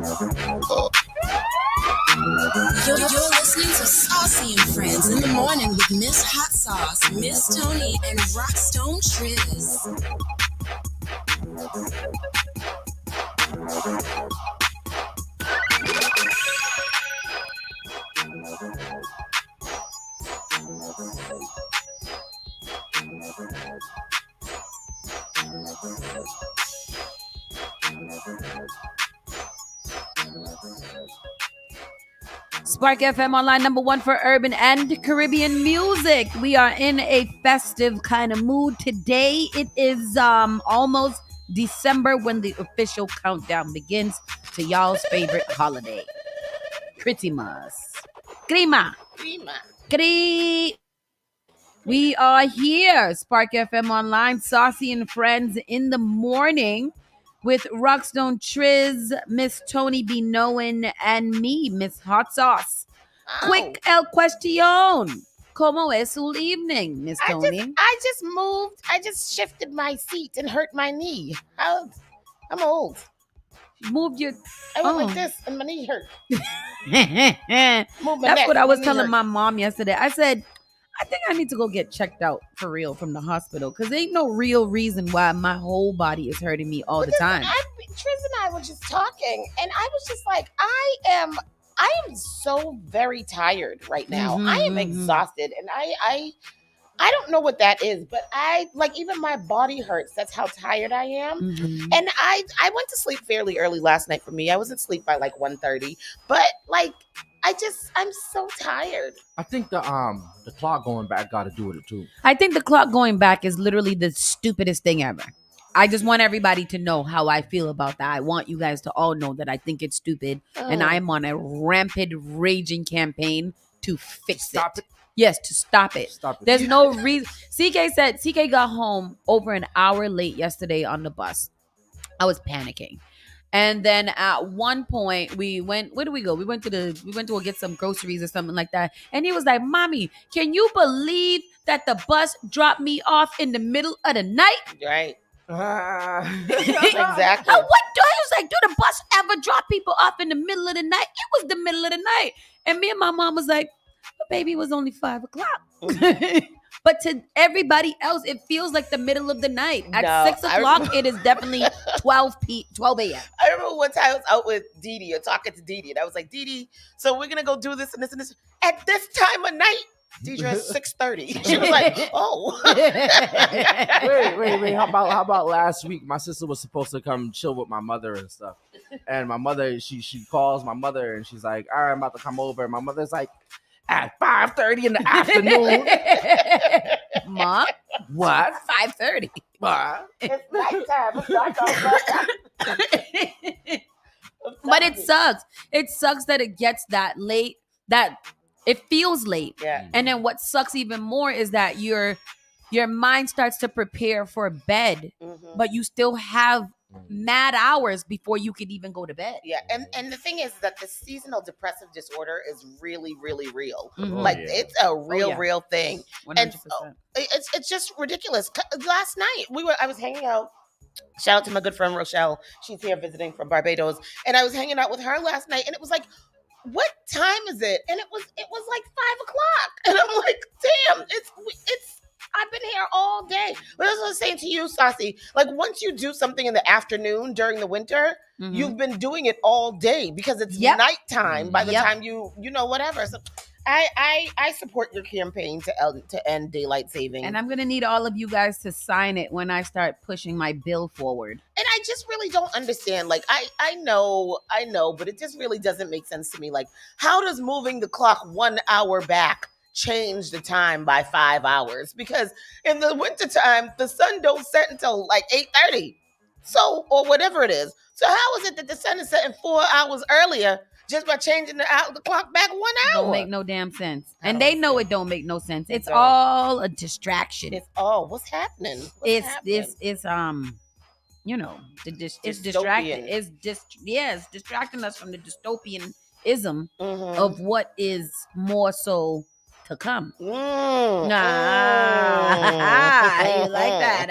You're listening to Saucy and Friends in the morning with Miss Hot Sauce, Miss Tony, and Rockstone Triz. Spark FM online #1 for urban and Caribbean music. We are in a festive kind of mood today. It is almost December when the official countdown begins to y'all's favorite holiday, Christmas. Crima. We are here, Spark FM online, Saucy and Friends in the morning with Rockstone Triz, Miss Tony B. Knowin, and me, Miss Hot Sauce. Quick el question. ¿Cómo es su evening, Miss Tony? I just moved. I just shifted my seat and hurt my knee. I'm old. Moved your... I went like this and my knee hurt. That's what I was telling my mom yesterday. I said, I think I need to go get checked out for real from the hospital because there ain't no real reason why my whole body is hurting me all the time. Triz and I were just talking, and I was just like, I am so very tired right now. I am exhausted, and I don't know what that is, but I like even my body hurts. That's how tired I am. And I went to sleep fairly early last night for me. I was asleep by like 1:30, but like I'm so tired. I think the clock going back got to do with it too. I think the clock going back is literally the stupidest thing ever. I just want everybody to know how I feel about that. I want you guys to all know that I think it's stupid, and I'm on a rampant, raging campaign to fix it. Stop it. Yes, to stop it. Stop it. There's no reason. CK got home over an hour late yesterday on the bus. I was panicking. And then at one point we went, where do we go? We went to go get some groceries or something like that. And he was like, "Mommy, can you believe that the bus dropped me off in the middle of the night?" Right. Exactly. Exactly. I was like, do the bus ever drop people off in the middle of the night? It was the middle of the night. And me and my mom was like, "But baby, it was only 5 o'clock." But to everybody else, it feels like the middle of the night. At 6 o'clock, it is definitely 12 a.m. I remember one time I was out with Dee Dee or talking to Dee Dee, and I was like, "Dee Dee, so we're going to go do this and this and this at this time of night." Deidre at 6:30. She was like, "Oh." Wait. How about last week? My sister was supposed to come chill with my mother and stuff. And my mother, she calls my mother and she's like, "All right, I'm about to come over." And my mother's like, "At 5:30 in the afternoon." Ma? What? 5:30. What? It's nighttime. It's dark outside. But it sucks. It sucks that it gets that late, that it feels late. Yeah. And then what sucks even more is that your mind starts to prepare for bed, but you still have mad hours before you could even go to bed. Yeah, and the thing is that the seasonal depressive disorder is really, really real. Mhm. Like it's a real thing. 100%. And it's just ridiculous. Last night I was hanging out. Shout out to my good friend Rochelle. She's here visiting from Barbados, and I was hanging out with her last night, and it was like, "What time is it?" And it was like 5 o'clock, and I'm like, "Damn, it's." I've been here all day. But that's what I was saying to you, Saucy. Like once you do something in the afternoon during the winter, you've been doing it all day because it's nighttime by the time you know whatever. So I support your campaign to end daylight saving. And I'm gonna need all of you guys to sign it when I start pushing my bill forward. And I just really don't understand. Like I know, but it just really doesn't make sense to me. Like, how does moving the clock 1 hour back change the time by 5 hours? Because in the wintertime, the sun don't set until like 8:30. So, or whatever it is. So how is it that the sun is setting 4 hours earlier just by changing the clock back 1 hour? Don't make no damn sense. And they know it don't make no sense. It's all a distraction. It's what's happening? It's you know, it's distracting. It's distracting us from the dystopianism of what is more so to come. You like that?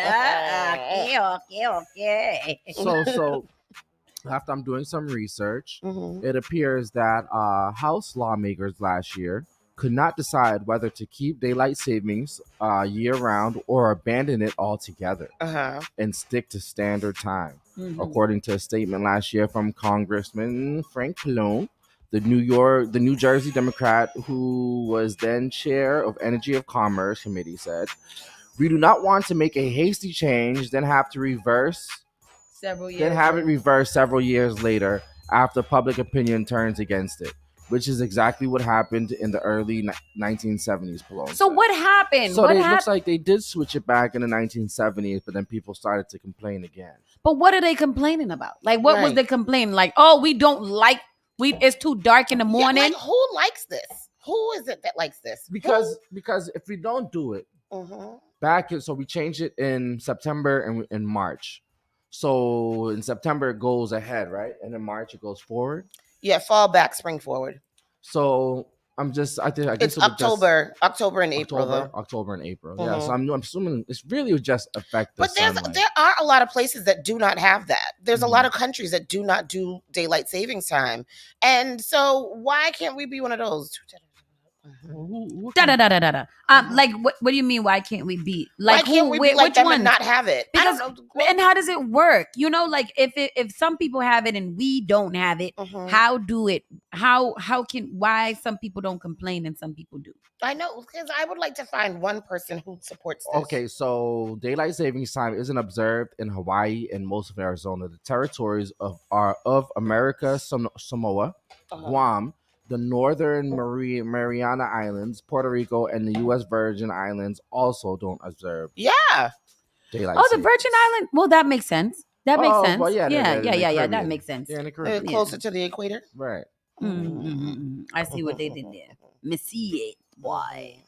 Okay. So after I'm doing some research, Mhm. it appears that House lawmakers last year could not decide whether to keep daylight savings year round or abandon it altogether Uh-huh. and stick to standard time. Mhm. According to a statement last year from Congressman Frank Pallone, the New Jersey Democrat who was then chair of Energy of Commerce Committee said, "We do not want to make a hasty change, then have to reverse Several years. then have it later. reversed several years later after public opinion turns against it," which is exactly what happened in the early 1970s. Pallone So said. what happened? So what it happened? looks like they did switch it back in the 1970s, but then people started to complain again. But what are they complaining about? Like, what was Right. they complaining? Like, oh, we don't like it's too dark in the Yeah, morning. like, who likes this? Who is it that likes this? Because if we don't do it so we changed it in September and in March. So in September it goes ahead, right? And in March it goes forward. Yeah, fall back, spring forward. So I guess It's it would just October and April though. October and April. Yeah, so I'm assuming it's really just affect the But sunlight. there are a lot of places that do not have that. There's a lot of countries that do not do daylight savings time, and so why can't we be one of those? Da da da da da da. Like, what do you mean? Why can't we be like? Why can't we be like which them one? and not have it? Because I don't know. and how does it work? You know, like if some people have it and we don't have it, how why some people don't complain and some people do? I know, because I would like to find one person who supports this. Okay, so daylight savings time isn't observed in Hawaii and most of Arizona. The territories of America, Samoa, Guam, the Northern Mariana Islands, Puerto Rico, and the U.S. Virgin Islands also don't observe Yeah. daylight. Oh, the savings. Virgin Island. Well, that makes sense. That makes sense. Well, yeah, yeah. the That Caribbean. makes sense. Yeah, in the They're Caribbean. closer to the equator. Right. I see what they did there. Missy it, boy.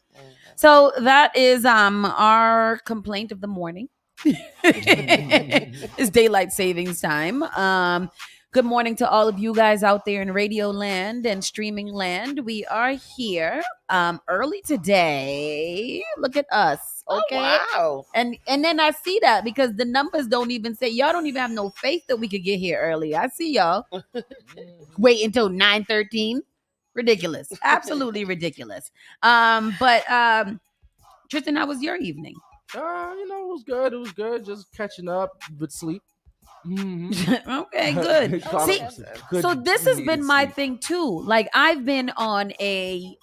So that is our complaint of the morning. It's daylight savings time. Good morning to all of you guys out there in radio land and streaming land. We are here early today. Look at us. Okay. Oh, wow. And then I see that because the numbers don't even say, y'all don't even have no faith that we could get here early. I see y'all. Wait until 9:13. Ridiculous. Absolutely ridiculous. But Tristan, how was your evening? It was good. It was good. Just catching up with sleep. Okay, good. See, so this has been my thing too. Like I've been on a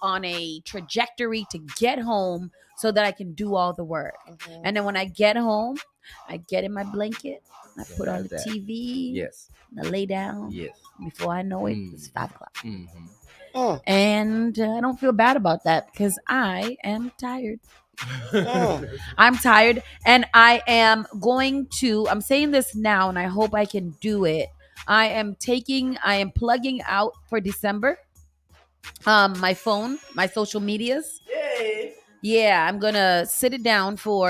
trajectory to get home so that I can do all the work. And then when I get home, I get in my blanket, I put on the TV, Yes. I lay down. Yes. Before I know it, it's 5:00. Mm-hmm. And I don't feel bad about that because I am tired. I'm tired and I'm saying this now and I hope I can do it. I am plugging out for December my phone, my social medias. Yeah, I'm gonna sit it down for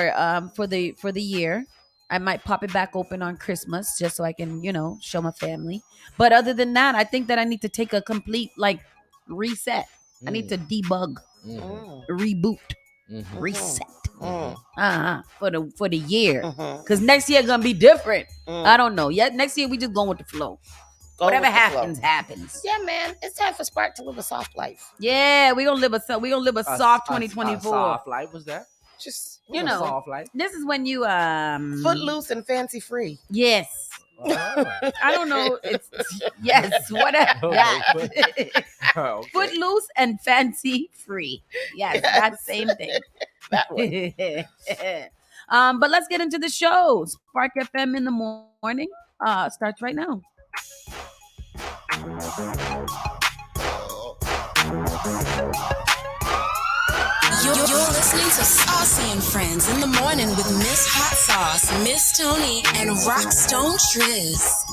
the year. I might pop it back open on Christmas just so I can, show my family. But other than that, I think that I need to take a complete reset. I need to debug, reboot, reset. For the year. Because next year gonna be different. I don't know. Yet next year we just going with the flow. Whatever happens, happens. Yeah, man. It's time for Spark to live a soft life. Yeah, we're gonna live a soft 2024. Soft life was that? Just soft life. This is when you footloose and fancy free. Yes. I don't know. It's yes, whatever. That. Okay. Footloose and fancy free. Yes, that same thing. That one. But let's get into the show. Spark FM in the morning starts right now. You're listening to Saucy and Friends in the morning with Miss Hot Sauce, Miss Tony, and Rockstone Triz.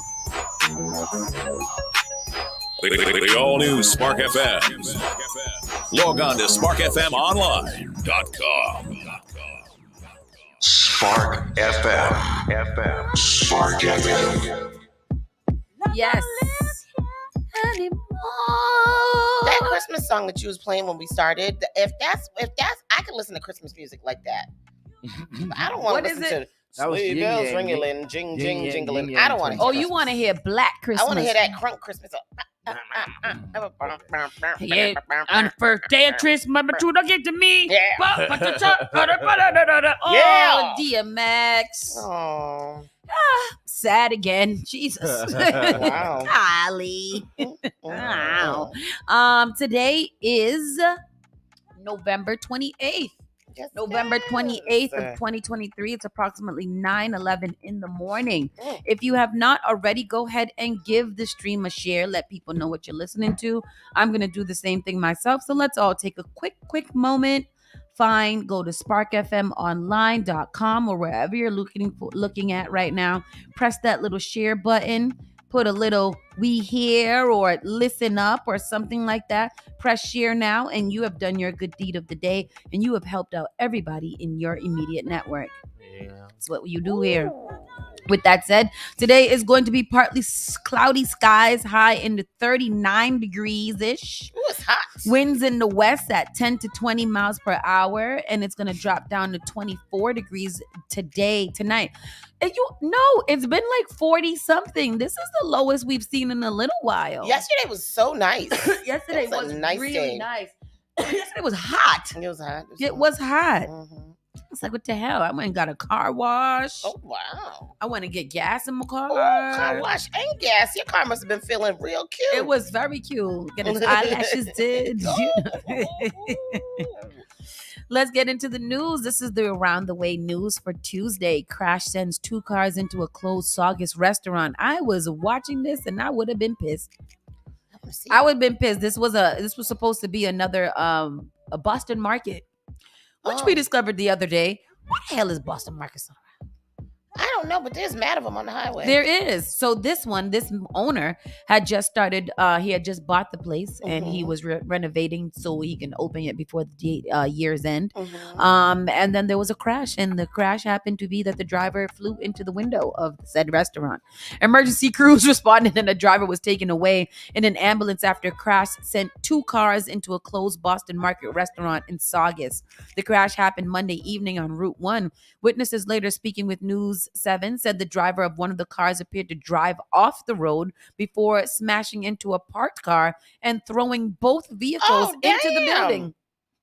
The all-new Spark FM. Log on to sparkfmonline.com. Spark FM. Spark FM. Yes. That Christmas song that you was playing when we started, if that's I could listen to Christmas music like that. I don't want to listen to That was Sleigh yin bells yang, ringling, jing, yin jing, yang, jingling. yin I yang don't want to twin Oh, hear you that. want to hear Black Christmas? I want to hear that crunk Christmas. Yeah, on the first day of Christmas, but you don't get to me. Yeah. Oh, Yeah. DMX. Oh, Sad again. Jesus. wow. Golly. Wow. Today is November 28th. Yes, November it 28th of is. 2023. It's approximately 9:11 in the morning. Mm. If you have not already, go ahead and give the stream a share. Let people know what you're listening to. I'm going to do the same thing myself. So let's all take a quick moment. Fine, go to sparkfmonline.com or wherever you're looking at right now. Press that little share button. Put a little "we here" or "listen up" or something like that. Press share now, and you have done your good deed of the day, and you have helped out everybody in your immediate network. Yeah. That's what you do here. With that said, today is going to be partly cloudy skies, high into 39 degrees ish. Ooh, it's hot. Winds in the west at 10 to 20 miles per hour, and it's going to drop down to 24 degrees tonight. And it's been like 40 something. This is the lowest we've seen in a little while. Yesterday was so nice. Yesterday It was a was nice really day. nice. Yesterday was hot. It was hot. It was hot. Mhm. It's like, what the hell? I went and got a car wash. Oh, wow. I went to get gas in my car. Oh, car wash and gas. Your car must have been feeling real cute. It was very cute. Get its eyelashes did. Let's get into the news. This is the Around the Way news for Tuesday. Crash sends 2 cars into a closed Saugus restaurant. I was watching this and I would have been pissed. I would have been pissed. This was supposed to be another a Boston Market, which we discovered the other day. What the hell is Boston Market? I don't know, but there's mad of them on the highway. There is. So this owner had just started, he had just bought the place and he was renovating so he can open it before the year's end. And then there was a crash, and the crash happened to be that the driver flew into the window of said restaurant. Emergency crews responded and the driver was taken away in an ambulance after a crash sent 2 cars into a closed Boston Market restaurant in Saugus. The crash happened Monday evening on Route 1. Witnesses later speaking with News 7 said the driver of one of the cars appeared to drive off the road before smashing into a parked car and throwing both vehicles into the building.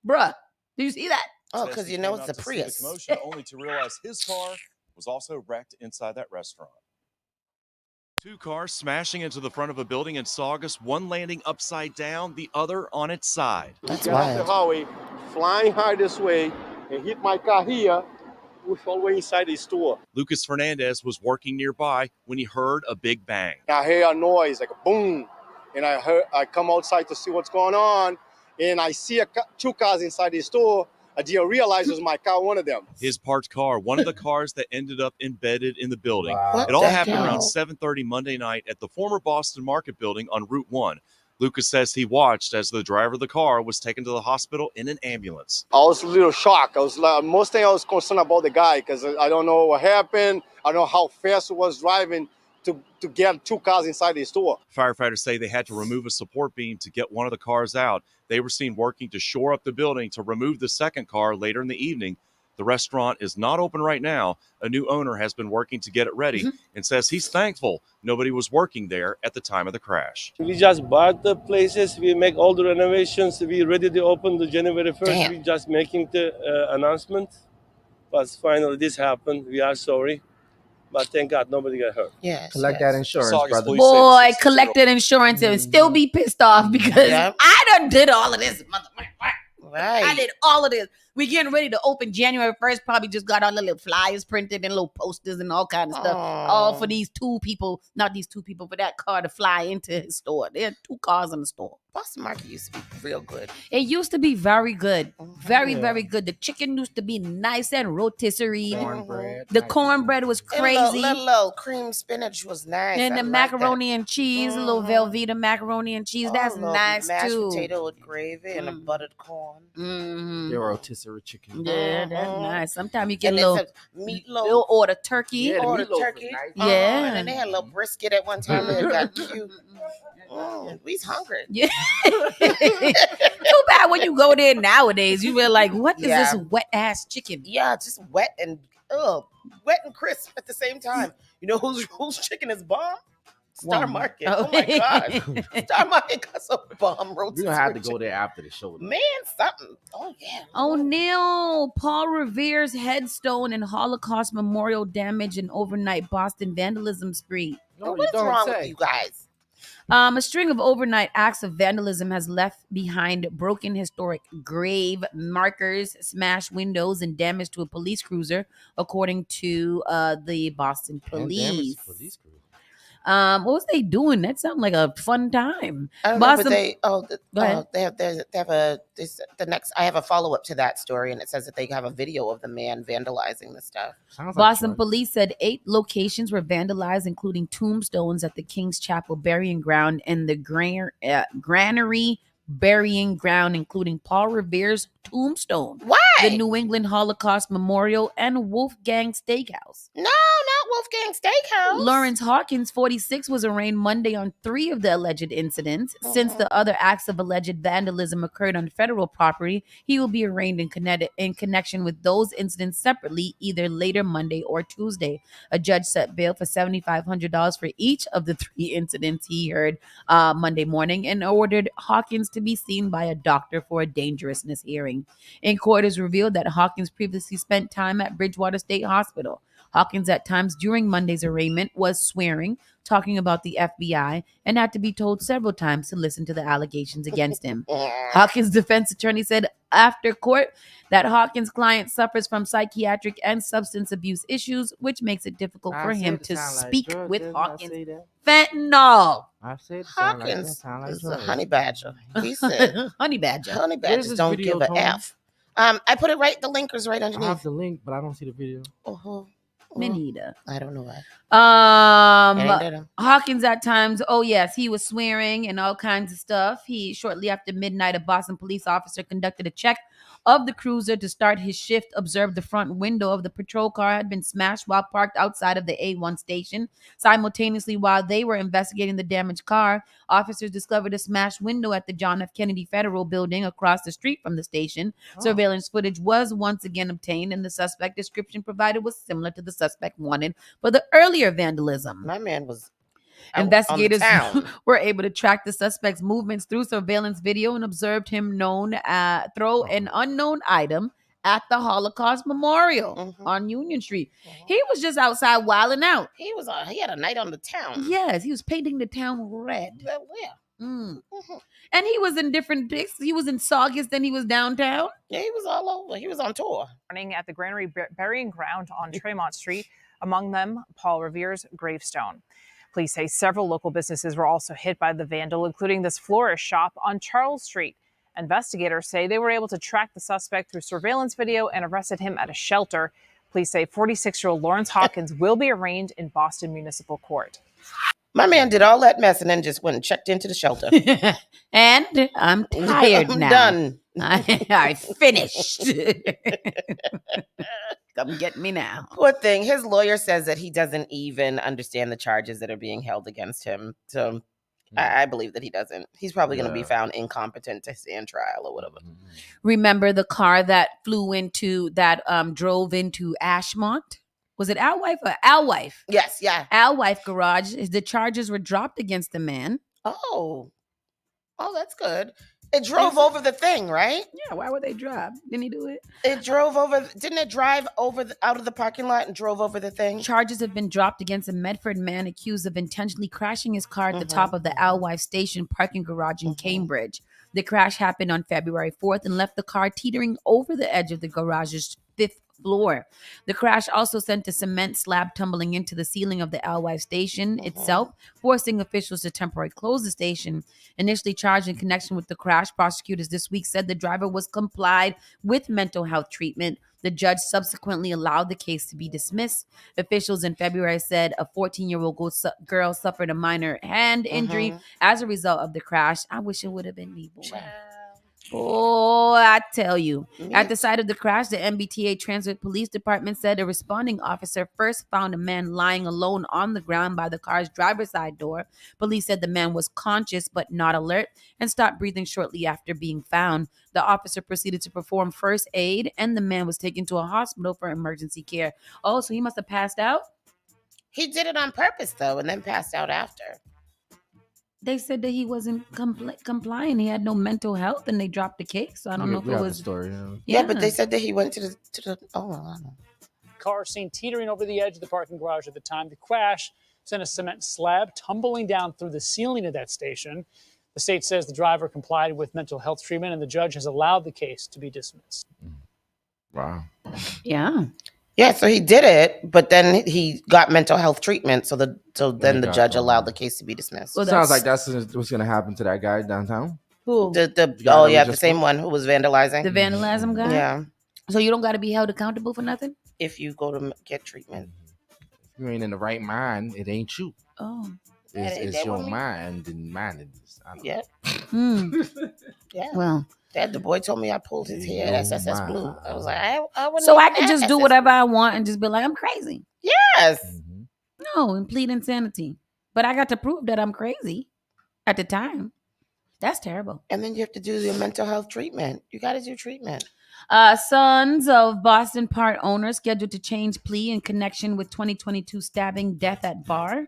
Bruh, did you see that? Oh, because you know it's a Prius. The commotion, only to realize his car was also wrecked inside that restaurant. 2 cars smashing into the front of a building in Saugus, one landing upside down, the other on its side. That's Got off the wild. highway, flying high this way, and hit my car here. We all the way inside the store. Lucas Fernandez was working nearby when he heard a big bang. I hear a noise like a boom, and I come outside to see what's going on, and I see 2 cars inside the store. I didn't realize it was my car, one of them. His parked car, one of the cars that ended up embedded in the building. Wow. It all the happened hell? around 7:30 Monday night at the former Boston Market building on Route 1. Lucas says he watched as the driver of the car was taken to the hospital in an ambulance. I was a little shocked. Most thing I was concerned about the guy because I don't know what happened. I don't know how fast he was driving to get 2 cars inside the store. Firefighters say they had to remove a support beam to get one of the cars out. They were seen working to shore up the building to remove the second car later in the evening. The restaurant is not open right now. A new owner has been working to get it ready and says he's thankful nobody was working there at the time of the crash. We just bought the places. We make all the renovations. We ready to open the January 1st. Damn. We just making the announcement. But finally this happened. We are sorry. But thank God nobody got hurt. Yes. Collect yes. that insurance, Saugus brother. police say the Boy, 660 collected insurance and still be pissed off because Yeah. I done did all of this, motherfucker. Right. I did all of this. We getting ready to open January 1st. Probably just got all the little flyers printed and little posters and all kind of stuff. All for these 2 people, not these 2 people, for that car to fly into his store. There are 2 cars in the store. Boston Market used to be real good. It used to be very good. Very, Yeah. very good. The chicken used to be nice and rotisserie. Cornbread. The Nice. cornbread was And crazy. little cream spinach was nice. And I the like that. macaroni and cheese, a little Velveeta macaroni and cheese. That's little nice mashed too. potato with gravy and a buttered corn. Mm-hmm. Your rotisserie chicken. Yeah, that's Mhm. nice. Sometimes you get And a they little, said meatloaf. little order turkey. Yeah, the Order meatloaf was turkey. nice. Yeah. And then they had a little brisket at one time. It got cute. We's hungry. Yeah. Too bad when you go there nowadays, you feel like, what is Yeah. this wet ass chicken? Yeah, just wet and wet and crisp at the same time. You know whose chicken is bomb? Star Walmart. Market. Oh my gosh. Star Market got some bomb We're rotisserie gonna have to go chicken. there after the show. Though. Man, something. Oh yeah. Oh no! Paul Revere's headstone and Holocaust memorial damage in overnight Boston vandalism spree. No, What's wrong with you guys? A string of overnight acts of vandalism has left behind broken historic grave markers, smashed windows, and damage to a police cruiser, according to the Boston police. What was they doing? That sounded like a fun time. I don't Boston, know, but Go ahead. I have a follow up to that story, and it says that they have a video of the man vandalizing the stuff. Boston police said 8 locations were vandalized, including tombstones at the King's Chapel burying ground and the Granary burying ground, including Paul Revere's tombstone, Why? the New England Holocaust Memorial, and Wolfgang Steakhouse. No, not Wolfgang Steakhouse. Lawrence Hawkins, 46, was arraigned Monday on 3 of the alleged incidents. Since the other acts of alleged vandalism occurred on federal property, he will be arraigned in connection with those incidents separately, either later Monday or Tuesday. A judge set bail for $7,500 for each of the 3 incidents he heard Monday morning and ordered Hawkins to be seen by a doctor for a dangerousness hearing. In court, it is revealed that Hawkins previously spent time at Bridgewater State Hospital. Hawkins, at times during Monday's arraignment, was swearing, talking about the FBI, and had to be told several times to listen to the allegations against him. Hawkins' defense attorney said after court that Hawkins' client suffers from psychiatric and substance abuse issues, which makes it difficult for him to speak with Hawkins. Fentanyl. Hawkins is a honey badger. He said, "Honey badger. Honey badgers don't give a F." I put it right. The link is right underneath. I have the link, but I don't see the video. Me neither. I don't know why. Hawkins at times, oh yes, he was swearing and all kinds of stuff. He, shortly after midnight, a Boston police officer conducted a check of the cruiser to start his shift, observed the front window of the patrol car had been smashed while parked outside of the A1 station. Simultaneously, while they were investigating the damaged car, officers discovered a smashed window at the John F. Kennedy Federal Building across the street from the station. Surveillance footage was once again obtained, and the suspect description provided was similar to the suspect wanted for the earlier vandalism. My man was Investigators were able to track the suspect's movements through surveillance video and observed him throw an unknown item at the Holocaust Memorial on Union Street. He was just outside wilding out. He had a night on the town. Yes, he was painting the town red. Yeah. And he was in different bits. He was in Saugus, then he was downtown. Yeah, he was all over. He was on tour. At the Granary burying ground on Tremont Street, among them Paul Revere's gravestone. Police say several local businesses were also hit by the vandal, including this florist shop on Charles Street. Investigators say they were able to track the suspect through surveillance video and arrested him at a shelter. Police say 46-year-old Lawrence Hawkins will be arraigned in Boston Municipal Court. My man did all that mess and then just went and checked into the shelter. And I'm tired now. Done. I finished. Come get me now. Poor thing. His lawyer says that he doesn't even understand the charges that are being held against him. So I believe that he doesn't. He's probably going to be found incompetent to stand trial or whatever. Remember the car that drove into Ashmont? Was it Alwife or Alwife? Yes, yeah. Alwife garage. The charges were dropped against the man. Oh, that's good. It drove over the thing, right? Yeah, why would they drive? Didn't he do it? It drove over. Didn't it drive over out of the parking lot and drove over the thing? Charges have been dropped against a Medford man accused of intentionally crashing his car at the top of the Alwife Station parking garage in Cambridge. The crash happened on February 4th and left the car teetering over the edge of the garage's 5th floor. The crash also sent a cement slab tumbling into the ceiling of the Alwife Station itself, forcing officials to temporarily close the station. Initially charged in connection with the crash, prosecutors this week said the driver was complied with mental health treatment. The judge subsequently allowed the case to be dismissed. Officials in February said a 14-year-old girl suffered a minor hand injury as a result of the crash. I wish it would have been me, boy. Oh, I tell you. Me At the site of the crash, the MBTA Transit Police Department said a responding officer first found a man lying alone on the ground by the car's driver's side door. Police said the man was conscious but not alert and stopped breathing shortly after being found. The officer proceeded to perform first aid, and the man was taken to a hospital for emergency care. Oh, so he must have passed out? He did it on purpose, though, and then passed out after. They said that he wasn't complying. He had no mental health, and they dropped the case. So I don't know if We it have the was. story. Yeah, but they said that he went to the. Oh, I don't know. Car seen teetering over the edge of the parking garage at the time. The crash sent a cement slab tumbling down through the ceiling of that station. The state says the driver complied with mental health treatment, and the judge has allowed the case to be dismissed. Wow. Yeah. Yeah, so he did it, but then he got mental health treatment. So then the judge allowed the case to be dismissed. Well, sounds like that's what's gonna happen to that guy downtown. Who? The same one who was vandalizing. The vandalism guy? Yeah. So you don't got to be held accountable for nothing? If you go to get treatment. If you ain't in the right mind, it ain't you. Oh. It's your mind, and mine is. I don't know. Hmm. Yeah. Well. Dad, the boy told me I pulled his hair at SSS Blue. I was like, I wouldn't. So I could just do whatever I want and just be like, I'm crazy. Yes. No, and plead insanity. But I got to prove that I'm crazy at the time. That's terrible. And then you have to do your mental health treatment. You got to do treatment. Sons of Boston part owner scheduled to change plea in connection with 2022 stabbing death at bar.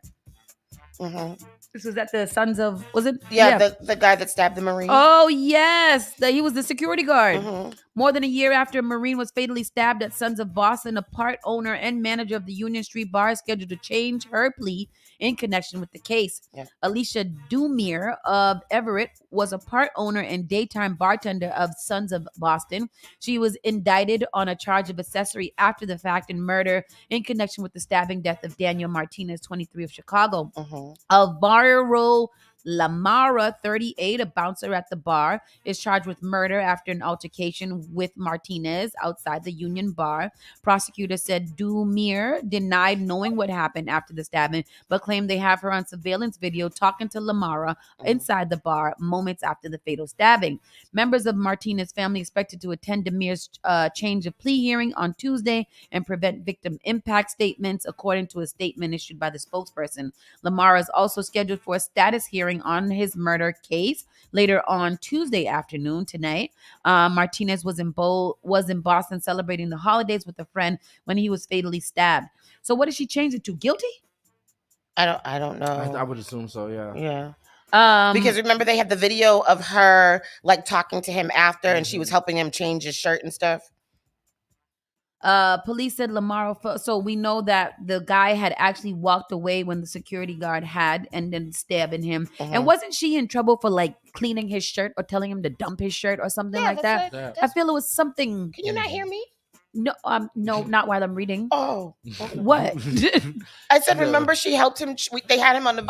Mm-hmm. This was at the Sons of, was it? Yeah. The guy that stabbed the Marine. Oh, yes. He was the security guard. Mm-hmm. More than a year after a Marine was fatally stabbed at Sons of Boston, a part owner and manager of the Union Street Bar is scheduled to change her plea in connection with the case. Yeah. Alicia Dumier of Everett was a part owner and daytime bartender of Sons of Boston. She was indicted on a charge of accessory after the fact and murder in connection with the stabbing death of Daniel Martinez, 23 of Chicago. Mm-hmm. Alvaro Lamara, 38, a bouncer at the bar, is charged with murder after an altercation with Martinez outside the Union Bar. Prosecutor said Dumir denied knowing what happened after the stabbing, but claimed they have her on surveillance video talking to Lamara inside the bar moments after the fatal stabbing. Members of Martinez's family expected to attend Demir's change of plea hearing on Tuesday and prevent victim impact statements, according to a statement issued by the spokesperson. Lamara is also scheduled for a status hearing on his murder case later on Tuesday afternoon tonight. Martinez was in Boston celebrating the holidays with a friend when he was fatally stabbed. So what did she change it to? Guilty? I don't know. I would assume so. Yeah. Yeah. Because remember they had the video of her like talking to him after, and she was helping him change his shirt and stuff. Police said Lamar, so we know that the guy had actually walked away when the security guard had and then stabbing him. Mm-hmm. And wasn't she in trouble for like cleaning his shirt or telling him to dump his shirt or something like that? I feel it was something. Can you not hear me? No, not while I'm reading. Oh, what? I said, remember she helped him. They had him on the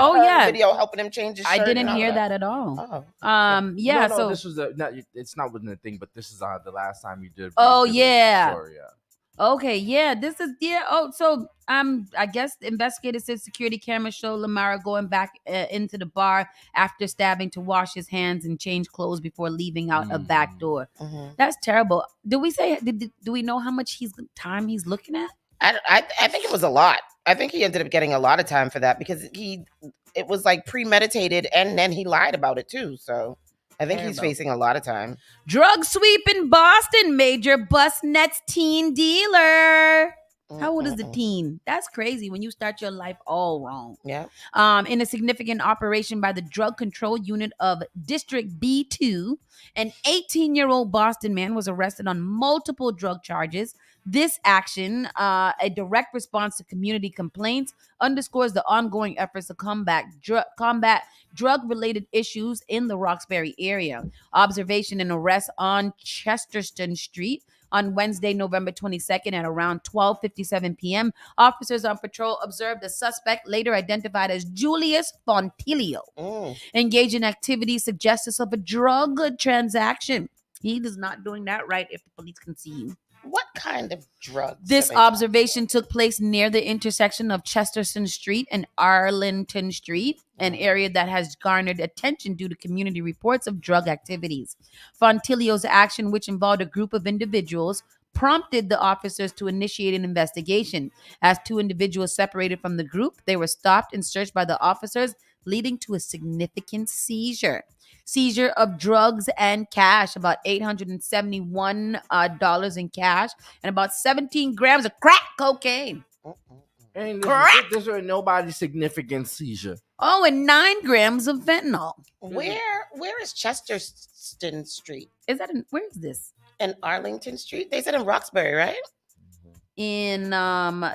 video helping him change his shirt. I didn't hear that at all. Oh. Yeah. No, so this was it's not within the thing, but this is the last time you did. Oh yeah. Story, yeah. Okay, yeah, this is Oh, so I guess investigators said security cameras show Lamara going back into the bar after stabbing to wash his hands and change clothes before leaving out a back door. Mm-hmm. That's terrible. Do we know how much time he's looking at? I think it was a lot. I think he ended up getting a lot of time for that because it was like premeditated and then he lied about it too. So I think he's facing a lot of time. Drug sweep in Boston. Major bust nets teen dealer. How old is the teen? That's crazy when you start your life all wrong. Yeah. In a significant operation by the Drug Control Unit of District B2, an 18-year-old Boston man was arrested on multiple drug charges. This action, a direct response to community complaints, underscores the ongoing efforts to combat drug-related issues in the Roxbury area. Observation and arrest on Chesterton Street on Wednesday, November 22nd at around 12:57 p.m. Officers on patrol observed the suspect, later identified as Julius Fontilio, engaged in activities suggestive of a drug transaction. He is not doing that right if the police can see you. What kind of drugs? This are they talking observation took place near the intersection of Chesterton Street and Arlington Street, an area that has garnered attention due to community reports of drug activities. Fontilio's action, which involved a group of individuals, prompted the officers to initiate an investigation. As two individuals separated from the group, they were stopped and searched by the officers, leading to a significant seizure of drugs and cash, about $871 in cash, and about 17 grams of crack cocaine. And Crack. this was nobody's significant seizure. Oh, and 9 grams of fentanyl. Where is Chesterton Street? Where is this? In Arlington Street? They said in Roxbury, right? In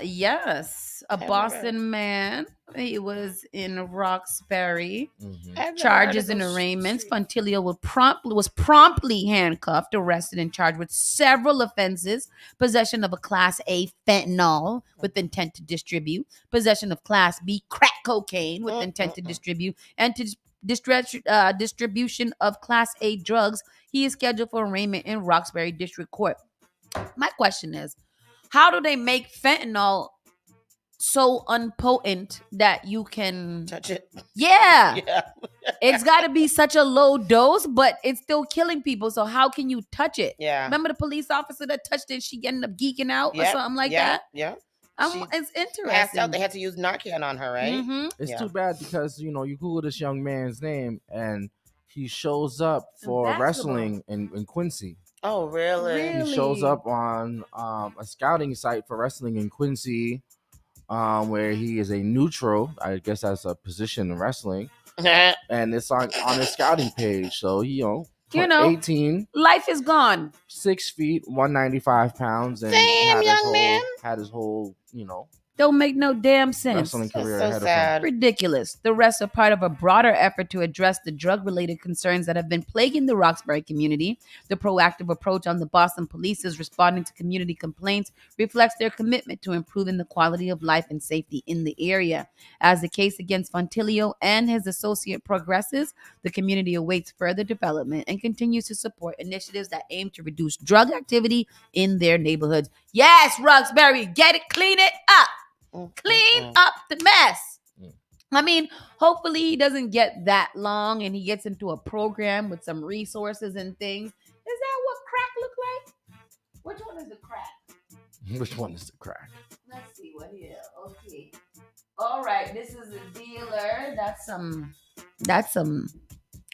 yes, a Boston man. He was in Roxbury. Charges and arraignments. Fontilio was promptly handcuffed, arrested, and charged with several offenses: possession of a Class A fentanyl with intent to distribute, possession of Class B crack cocaine with intent to distribute, and distribution of Class A drugs. He is scheduled for arraignment in Roxbury District Court. My question is, how do they make fentanyl so unpotent that you can touch it? Yeah. It's got to be such a low dose, but it's still killing people. So how can you touch it? Yeah. Remember the police officer that touched it? She ended up geeking out or something like that? Yeah. It's interesting. Passed out. They had to use Narcan on her, right? Mm-hmm. It's too bad because, you Google this young man's name and he shows up for wrestling in Quincy. Oh, really? He shows up on a scouting site for wrestling in Quincy, where he is a neutral. I guess that's a position in wrestling. And it's on his scouting page. So, 18. Life is gone. 6 feet, 195 pounds. And Damn, young man. Had his whole, Don't make no damn sense. wrestling career so ahead sad. of him. Ridiculous. The rest are part of a broader effort to address the drug-related concerns that have been plaguing the Roxbury community. The proactive approach on the Boston Police's responding to community complaints reflects their commitment to improving the quality of life and safety in the area. As the case against Fontilio and his associate progresses, the community awaits further development and continues to support initiatives that aim to reduce drug activity in their neighborhoods. Yes, Roxbury, get it, clean it up. Clean up the mess. I mean, hopefully he doesn't get that long and he gets into a program with some resources and things. Is that what crack look like? Which one is the crack? Which one is the crack? Let's see what here. Okay. All right. This is a dealer. That's some.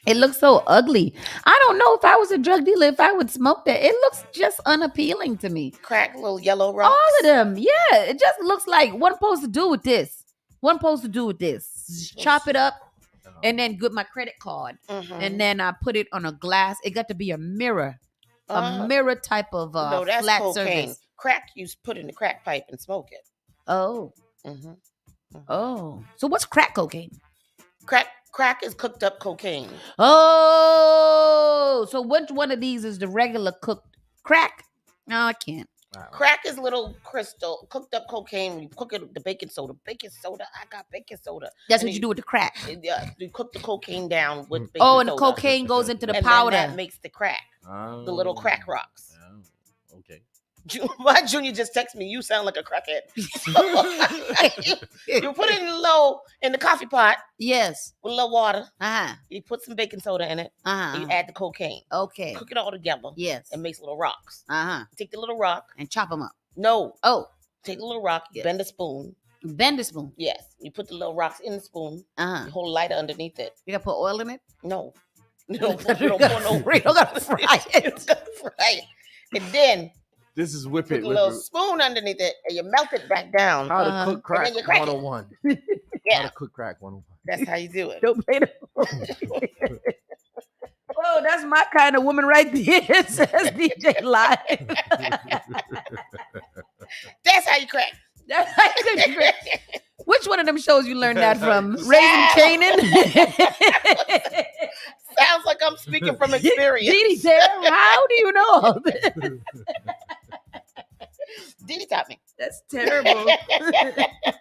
It looks so ugly. I don't know if I was a drug dealer, if I would smoke that. It looks just unappealing to me. Crack, little yellow rocks. All of them. Yeah. It just looks like what I'm supposed to do with this. Chop it up and then get my credit card. And then I put it on a glass. It got to be a mirror. A mirror type of no, that's flat cocaine. surface. Crack, you put in the crack pipe and smoke it. Oh. Oh. So what's crack cocaine? Crack is cooked up cocaine. Oh, so which one of these is the regular cooked crack? No, I can't. Crack is little crystal cooked up cocaine. You cook it with the baking soda. I got baking soda. That's what you do with the crack. Yeah, you cook the cocaine down with baking soda. And the soda. cocaine goes into the and powder. Then that makes the crack. The little crack rocks. Okay. My junior just texted me, you sound like a crackhead. you put it in the coffee pot. Yes. With a little water. Uh-huh. You put some baking soda in it. Uh-huh. And you add the cocaine. Okay. Cook it all together. Yes. And makes little rocks. Uh-huh. Take the little rock. And chop them up. No. Oh. Take the little rock. Yes. Bend a spoon. Bend a spoon? Yes. You put the little rocks in the spoon. Uh-huh. You hold a lighter underneath it. You gotta put oil in it? No. You don't pour no. You gotta fry it. You gotta fry it. And then this is whip put it. a little spoon underneath it and you melt it back down. How to cook crack 101. Yeah. How to cook crack 101. That's how you do it. Don't play oh, that's my kind of woman right there, says DJ Live. That's how you crack. That's how you crack. Which one of them shows you learned that from? Raising Canaan? Sounds like I'm speaking from experience. Dee Dee, how do you know all this? Dee Dee taught me. That's terrible.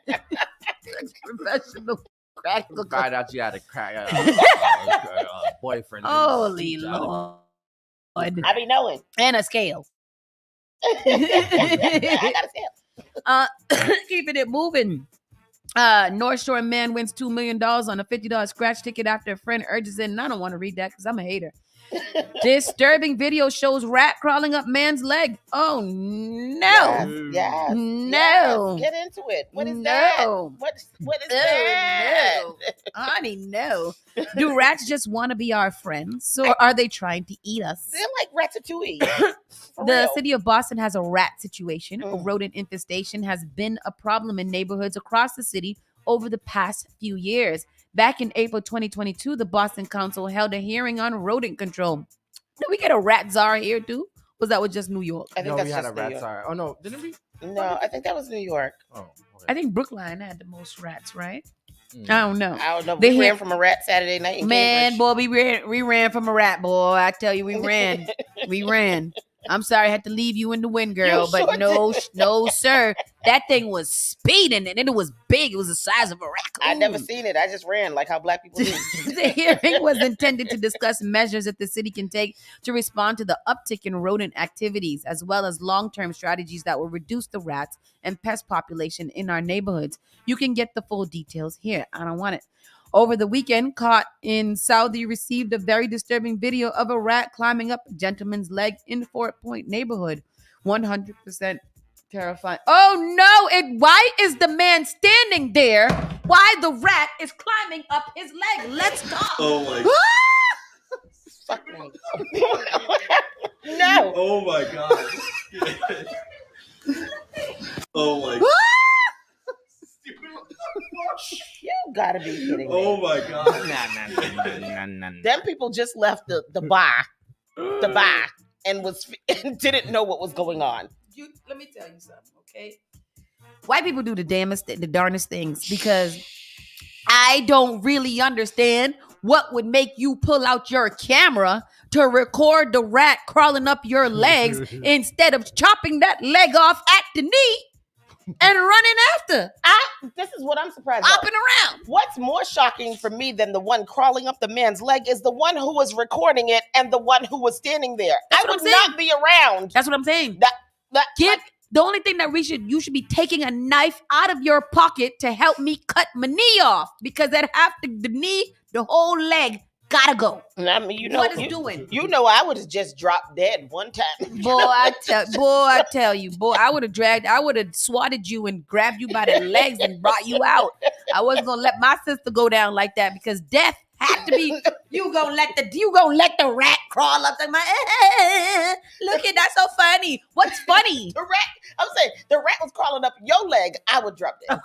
That's professional crack. Find out you had a crack boyfriend. Holy Lord. I be knowing. And a scale. I gotta see it. Keeping it moving. North Shore man wins $2 million on a $50 scratch ticket after a friend urges it. And I don't want to read that because I'm a hater. Disturbing video shows rat crawling up man's leg. Oh no. Yes. No. Get into it. What is No. that? What is that? No. Honey, no. Do rats just want to be our friends? Or are they trying to eat us? They're like ratatouille. The city of Boston has a rat situation. A rodent infestation has been a problem in neighborhoods across the city over the past few years. Back in April 2022, the Boston Council held a hearing on rodent control. Did we get a rat czar here too? Was that was just New York? I think No, that's we had just a New rat York. czar. Oh no, didn't we? No, I think that was New York. Oh, okay. I think Brookline had the most rats, right? I don't know. I don't know. They We ran hit- from a rat Saturday night in Man, Cambridge. boy, we ran from a rat, boy. I tell you, we ran. We ran. I'm sorry I had to leave you in the wind, girl, You but sure no, did. no, sir. That thing was speeding and it was big. It was the size of a raccoon. I never seen it. I just ran like how black people do. The hearing was intended to discuss measures that the city can take to respond to the uptick in rodent activities, as well as long-term strategies that will reduce the rats and pest population in our neighborhoods. You can get the full details here. I don't want it. Over the weekend, caught in Saucy received a very disturbing video of a rat climbing up a gentleman's leg in Fort Point neighborhood. 100% terrifying. Oh no! Why is the man standing there? Why the rat is climbing up his leg? Let's go. Oh my. Fuck me. No. Oh my god. Oh my. You gotta be kidding me. Oh my god. Nah. Them people just left the bar, and and didn't know what was going on. Let me tell you something, okay? White people do the darnest things because I don't really understand what would make you pull out your camera to record the rat crawling up your legs instead of chopping that leg off at the knee and running after. This is what I'm surprised Hopping about. around. What's more shocking for me than the one crawling up the man's leg is the one who was recording it and the one who was standing there. That's I what would I'm saying. not be around. That's what I'm saying. That The only thing that you should be taking a knife out of your pocket to help me cut my knee off, because the knee, the whole leg gotta go. I mean, you know What is doing? You know, I would have just dropped dead one time. Boy, I tell you, I would have swatted you and grabbed you by the legs and brought you out. I wasn't gonna let my sister go down like that because death had to be. You gonna let the rat crawl up to my? Look at that's so funny. What's funny? The rat. I'm saying the rat was crawling up your leg. I would drop dead.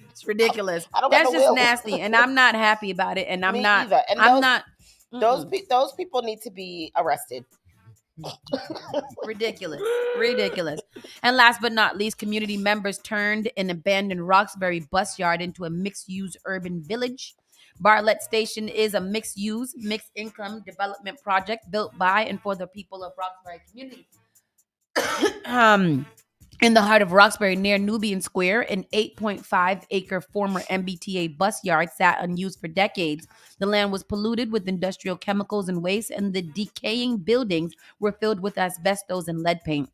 It's ridiculous. I don't got That's no just will. nasty, and I'm not happy about it. And I'm Me not. either. And I'm not. Those people need to be arrested. Ridiculous. And last but not least, community members turned an abandoned Roxbury bus yard into a mixed-use urban village. Bartlett Station is a mixed-use, mixed-income development project built by and for the people of Roxbury community. In the heart of Roxbury, near Nubian Square, an 8.5-acre former MBTA bus yard sat unused for decades. The land was polluted with industrial chemicals and waste, and the decaying buildings were filled with asbestos and lead paint.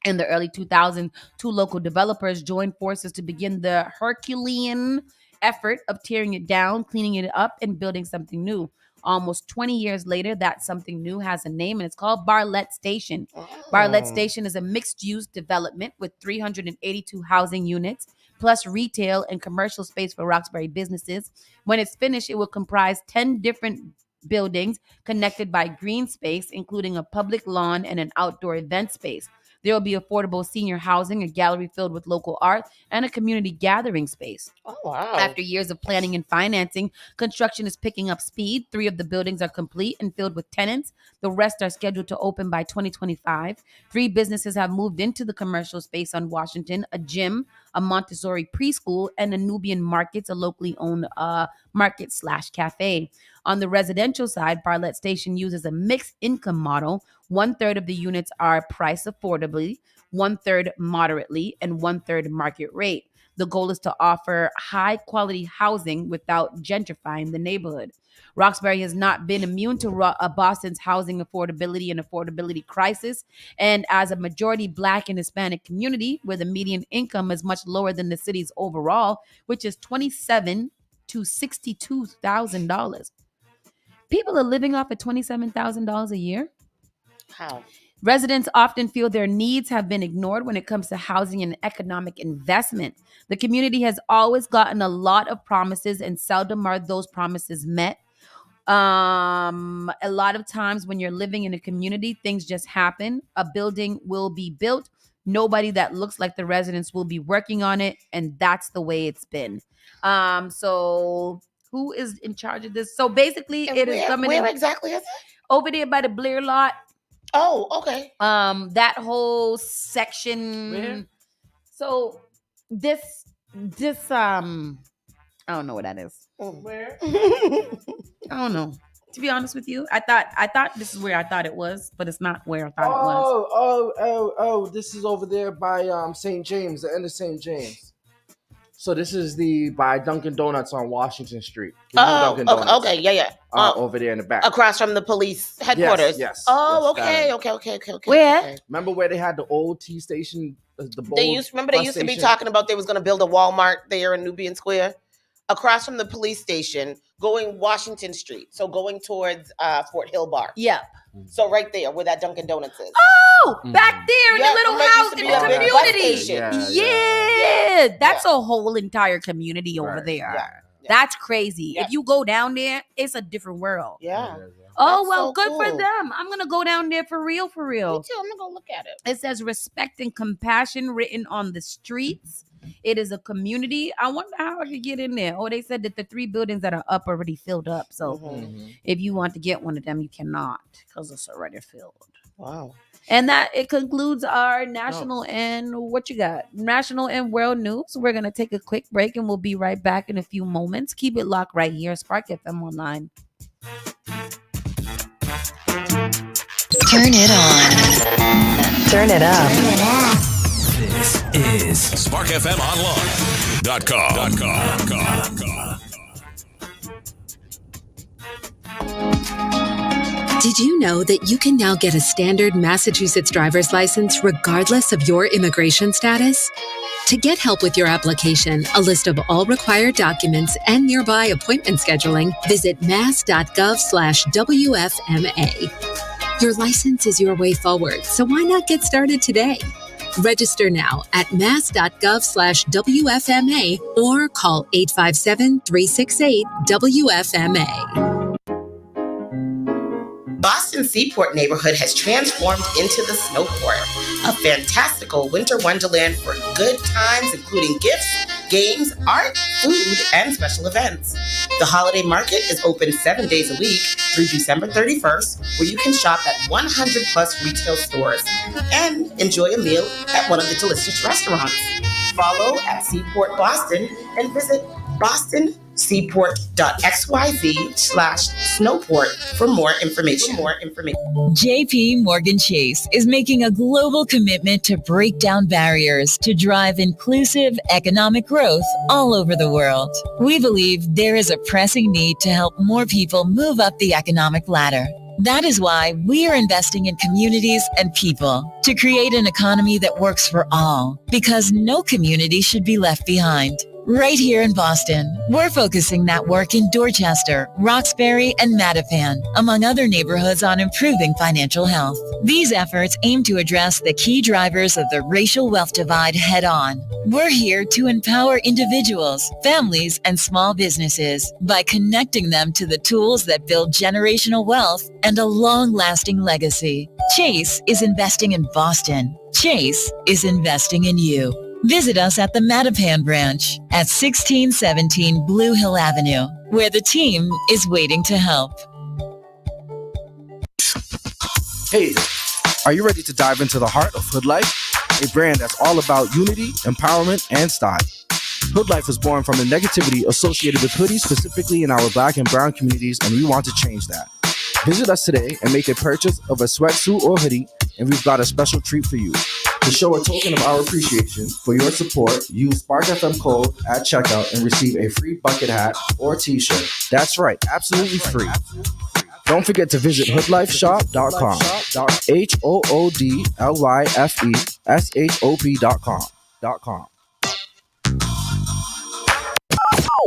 In the early 2000s, two local developers joined forces to begin the Herculean effort of tearing it down, cleaning it up, and building something new. Almost 20 years later, that something new has a name, and it's called Bartlett Station. Bartlett Station is a mixed-use development with 382 housing units, plus retail and commercial space for Roxbury businesses. When it's finished, it will comprise 10 different buildings connected by green space, including a public lawn and an outdoor event space. There will be affordable senior housing, a gallery filled with local art, and a community gathering space. Oh, wow. After years of planning and financing, construction is picking up speed. 3 of the buildings are complete and filled with tenants. The rest are scheduled to open by 2025. 3 businesses have moved into the commercial space on Washington: a gym, a Montessori preschool, and a Nubian Markets, a locally owned market/cafe. On the residential side, Bartlett Station uses a mixed income model. 1/3 of the units are priced affordably, 1/3 moderately, and 1/3 market rate. The goal is to offer high quality housing without gentrifying the neighborhood. Roxbury has not been immune to Boston's housing affordability crisis. And as a majority Black and Hispanic community, where the median income is much lower than the city's overall, which is $27,000 to $62,000. People are living off of $27,000 a year. How? Residents often feel their needs have been ignored when it comes to housing and economic investment. The community has always gotten a lot of promises, and seldom are those promises met. A lot of times when you're living in a community, things just happen. A building will be built. Nobody that looks like the residents will be working on it, and that's the way it's been. So who is in charge of this? So basically, And it is coming where in exactly is it? over there by the Blair lot. Oh, okay. That whole section. Where? So this I don't know what that is. Where? I don't know. To be honest with you, I thought this is where I thought it was, but it's not where I thought it was. Oh, this is over there by St. James, the end of St. James. So this is by Dunkin' Donuts on Washington Street. Dunkin' Donuts, okay, yeah. over there in the back. Across from the police headquarters. Yes. Oh, Yes, okay. Where? Okay. Remember where they had the old T station? They used to be talking about they was going to build a Walmart there in Nubian Square, across from the police station, going Washington Street. So going towards Fort Hill Bar. Yep. So right there where that Dunkin' Donuts is. Oh, back there in the little house in the community. Yeah. That's a whole entire community over there. Yeah. That's crazy. Yeah. If you go down there, it's a different world. Yeah. Oh, That's well, so good for cool. them. I'm going to go down there for real. Me too. I'm gonna go look at it. It says respect and compassion written on the streets. It is a community. I wonder how I could get in there. Oh, they said that the 3 buildings that are up already filled up. So if you want to get one of them, you cannot because it's already filled. Wow. And that it concludes our national and what you got? National and world news. We're going to take a quick break and we'll be right back in a few moments. Keep it locked right here. Spark FM Online. Turn it on. Turn it up. This is SparkFMOnline.com. Did you know that you can now get a standard Massachusetts driver's license regardless of your immigration status? To get help with your application, a list of all required documents, and nearby appointment scheduling, visit mass.gov/WFMA. Your license is your way forward, so why not get started today? Register now at mass.gov/WFMA or call 857-368-WFMA. Boston Seaport neighborhood has transformed into the Snowport, a fantastical winter wonderland for good times, including gifts, games, art, food, and special events. The holiday market is open 7 days a week through December 31st, where you can shop at 100 plus retail stores and enjoy a meal at one of the delicious restaurants. Follow at Seaport Boston and visit bostonseaport.xyz/snowport for more information. JP Morgan Chase is making a global commitment to break down barriers to drive inclusive economic growth all over the world. We believe there is a pressing need to help more people move up the economic ladder. That is why we are investing in communities and people to create an economy that works for all, because no community should be left behind. Right here in Boston, we're focusing that work in Dorchester, Roxbury, and Mattapan, among other neighborhoods, on improving financial health. These efforts aim to address the key drivers of the racial wealth divide head on. We're here to empower individuals, families, and small businesses by connecting them to the tools that build generational wealth and a long-lasting legacy. Chase is investing in Boston. Chase is investing in you. Visit us at the Mattapan branch at 1617 Blue Hill Avenue, where the team is waiting to help. Hey, are you ready to dive into the heart of Hood Life? A brand that's all about unity, empowerment, and style. Hood Life was born from the negativity associated with hoodies, specifically in our Black and brown communities, and we want to change that. Visit us today and make a purchase of a sweatsuit or hoodie, and we've got a special treat for you. To show a token of our appreciation for your support, use Spark FM code at checkout and receive a free bucket hat or t-shirt. That's right, absolutely free. Don't forget to visit hoodlifeshop.com. HOODLYFESHOP.com.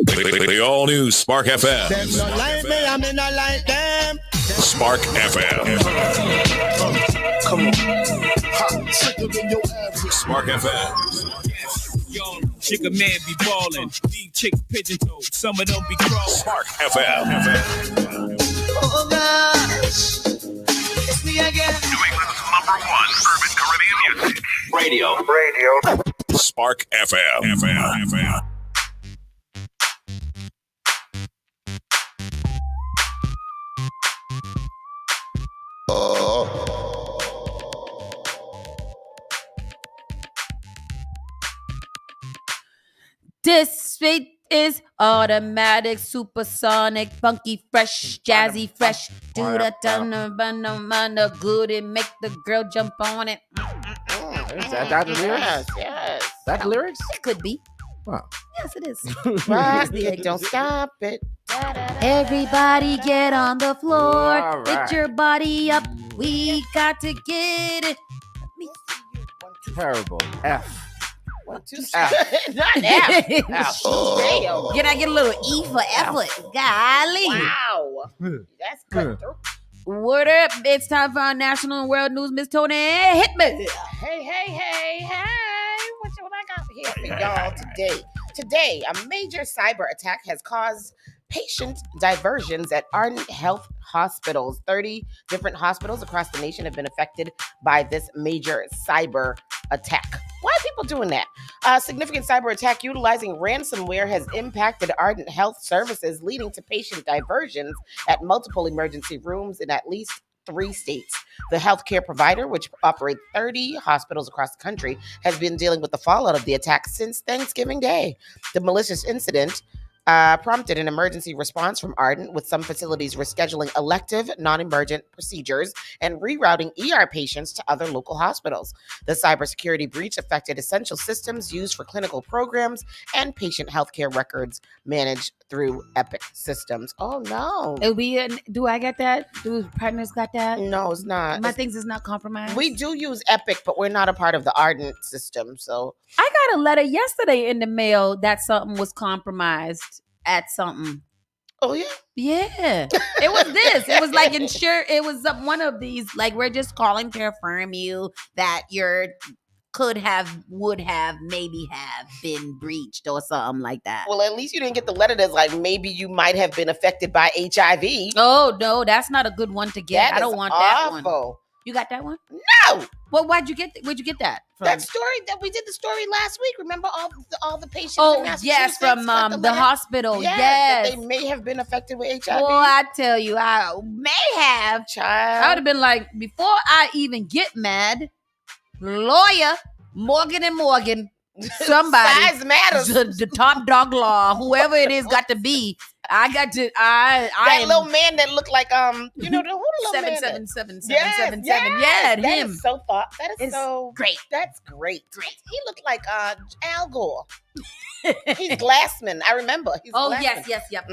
The all new Spark FM. Them not like me, I mean not like them. Spark FM. Come on. Sicker than your average. Spark FM. Yo, chick a man be ballin'. These chicks pigeon toed. Some of them be crawling. Spark FM. Oh gosh, it's me again. New England's #1 urban Caribbean music. Radio. Spark FM. This beat is automatic, supersonic, funky, fresh, jazzy, fresh. Do that the good and make the girl jump on it. Is that the lyrics? Yes. That the lyrics? It could be. Wow. Yes, it is. Rock it, don't stop it. Everybody get on the floor. All right. Get your body up. We got to get it. Terrible. F. Not F. F. Damn. Can I get a little E for effort? Golly. Wow. That's good. Word up. It's time for our national and world news. Miss Tony, hit me. Hey. What I got here for y'all today? Today, a major cyber attack has caused patient diversions at Ardent Health hospitals. 30 different hospitals across the nation have been affected by this major cyber attack. Why are people doing that? A significant cyber attack utilizing ransomware has impacted Ardent Health services, leading to patient diversions at multiple emergency rooms in at least 3 states. The healthcare provider, which operates 30 hospitals across the country, has been dealing with the fallout of the attack since Thanksgiving Day. The malicious incident prompted an emergency response from Ardent, with some facilities rescheduling elective, non-emergent procedures and rerouting ER patients to other local hospitals. The cybersecurity breach affected essential systems used for clinical programs and patient healthcare records managed through Epic systems. Oh no! Do I get that? Do partners got that? No, it's not. My things is not compromised. We do use Epic, but we're not a part of the Ardent system. So I got a letter yesterday in the mail that something was compromised at something. Oh yeah? Yeah. It was this. It was like it was one of these, like, we're just calling to affirm you that your would have, maybe have been breached or something like that. Well, at least you didn't get the letter that's like, maybe you might have been affected by HIV. Oh no, that's not a good one to get. That I don't is want that one. awful. You got that one? No. Well, where'd you get that from? That story that we did the story last week. Remember all the patients? Oh in Massachusetts yes, from got the letter? hospital. Yeah, Yes, that they may have been affected with HIV. Well, I tell you, I may have. Child. I would have been like, before I even get mad, lawyer Morgan & Morgan, somebody, Size matters. the top dog law, whoever it is, got to be. I got to. That am little man that looked like who the little man? 77777. Yes, Yeah, that him. is so thought. That is It's so great. That's great. He looked like Al Gore. He's Glassman. I remember. He's Oh Glassman. yes, yep.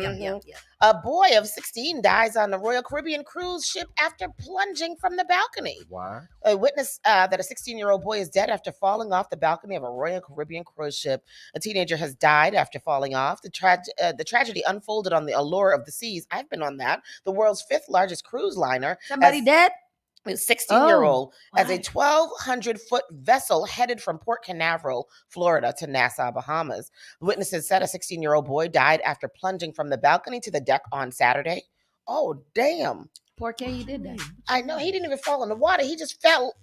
A boy of 16 dies on the Royal Caribbean cruise ship after plunging from the balcony. Why? A witness that a 16-year-old boy is dead after falling off the balcony of a Royal Caribbean cruise ship. A teenager has died after falling off. The tragedy unfolded on the Allure of the Seas. I've been on that. The world's 5th largest cruise liner. Somebody dead? A 16-year-old as a why? 1,200-foot vessel headed from Port Canaveral, Florida, to Nassau, Bahamas. Witnesses said a 16-year-old boy died after plunging from the balcony to the deck on Saturday. Oh, damn. Poor K, he did that. I know. He didn't even fall in the water. He just fell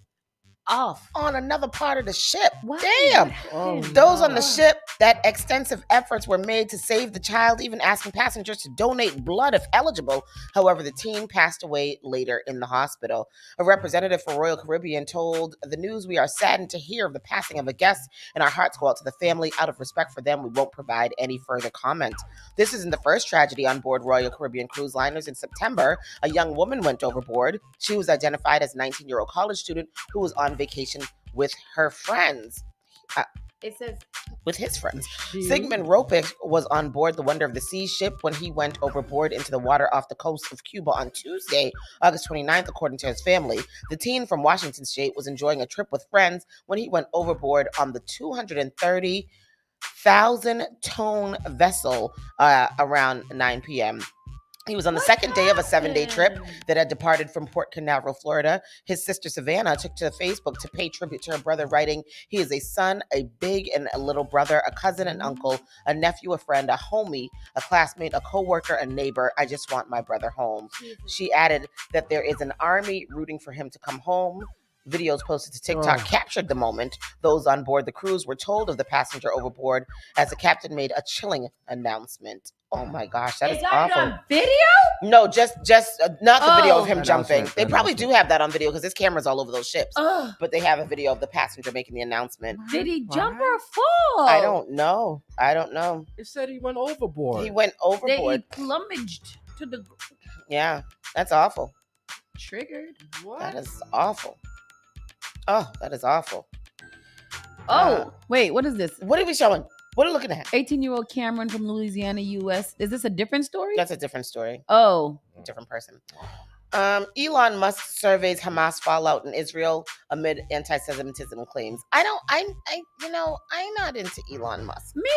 off on another part of the ship. Wow. Damn. Oh, Those on the ship, that extensive efforts were made to save the child, even asking passengers to donate blood if eligible. However, the teen passed away later in the hospital. A representative for Royal Caribbean told the news, "We are saddened to hear of the passing of a guest, and our hearts go out to the family. Out of respect for them, we won't provide any further comment." This isn't the first tragedy on board Royal Caribbean cruise liners. In September, a young woman went overboard. She was identified as a 19-year-old college student who was on vacation with her friends. It says with his friends. Sigmund Ropik was on board the Wonder of the Seas ship when he went overboard into the water off the coast of Cuba on Tuesday, August 29th, according to his family. The teen from Washington State was enjoying a trip with friends when he went overboard on the 230,000-ton vessel around 9 p.m. He was on the second day of a 7-day trip that had departed from Port Canaveral, Florida. His sister Savannah took to Facebook to pay tribute to her brother, writing, "He is a son, a big and a little brother, a cousin, an uncle, a nephew, a friend, a homie, a classmate, a co-worker, a neighbor. I just want my brother home." She added that there is an army rooting for him to come home. Videos posted to TikTok captured the moment. Those on board the cruise were told of the passenger overboard as the captain made a chilling announcement. Oh my gosh, that is awful. On video? No, just not the video of him jumping. Announcement, They probably do have that on video because there's cameras all over those ships. But they have a video of the passenger making the announcement. Did he jump or fall? I don't know. It said he went overboard. He went overboard. He plumaged to the Yeah, that's awful. triggered. What? That is awful. Oh, that is awful. Wait, what is this? What are we showing? What are we looking at? 18-year-old Cameron from Louisiana, U.S. Is this a different story? That's a different story. Oh. Different person. Elon Musk surveys Hamas fallout in Israel amid anti-Semitism claims. I'm not into Elon Musk. Me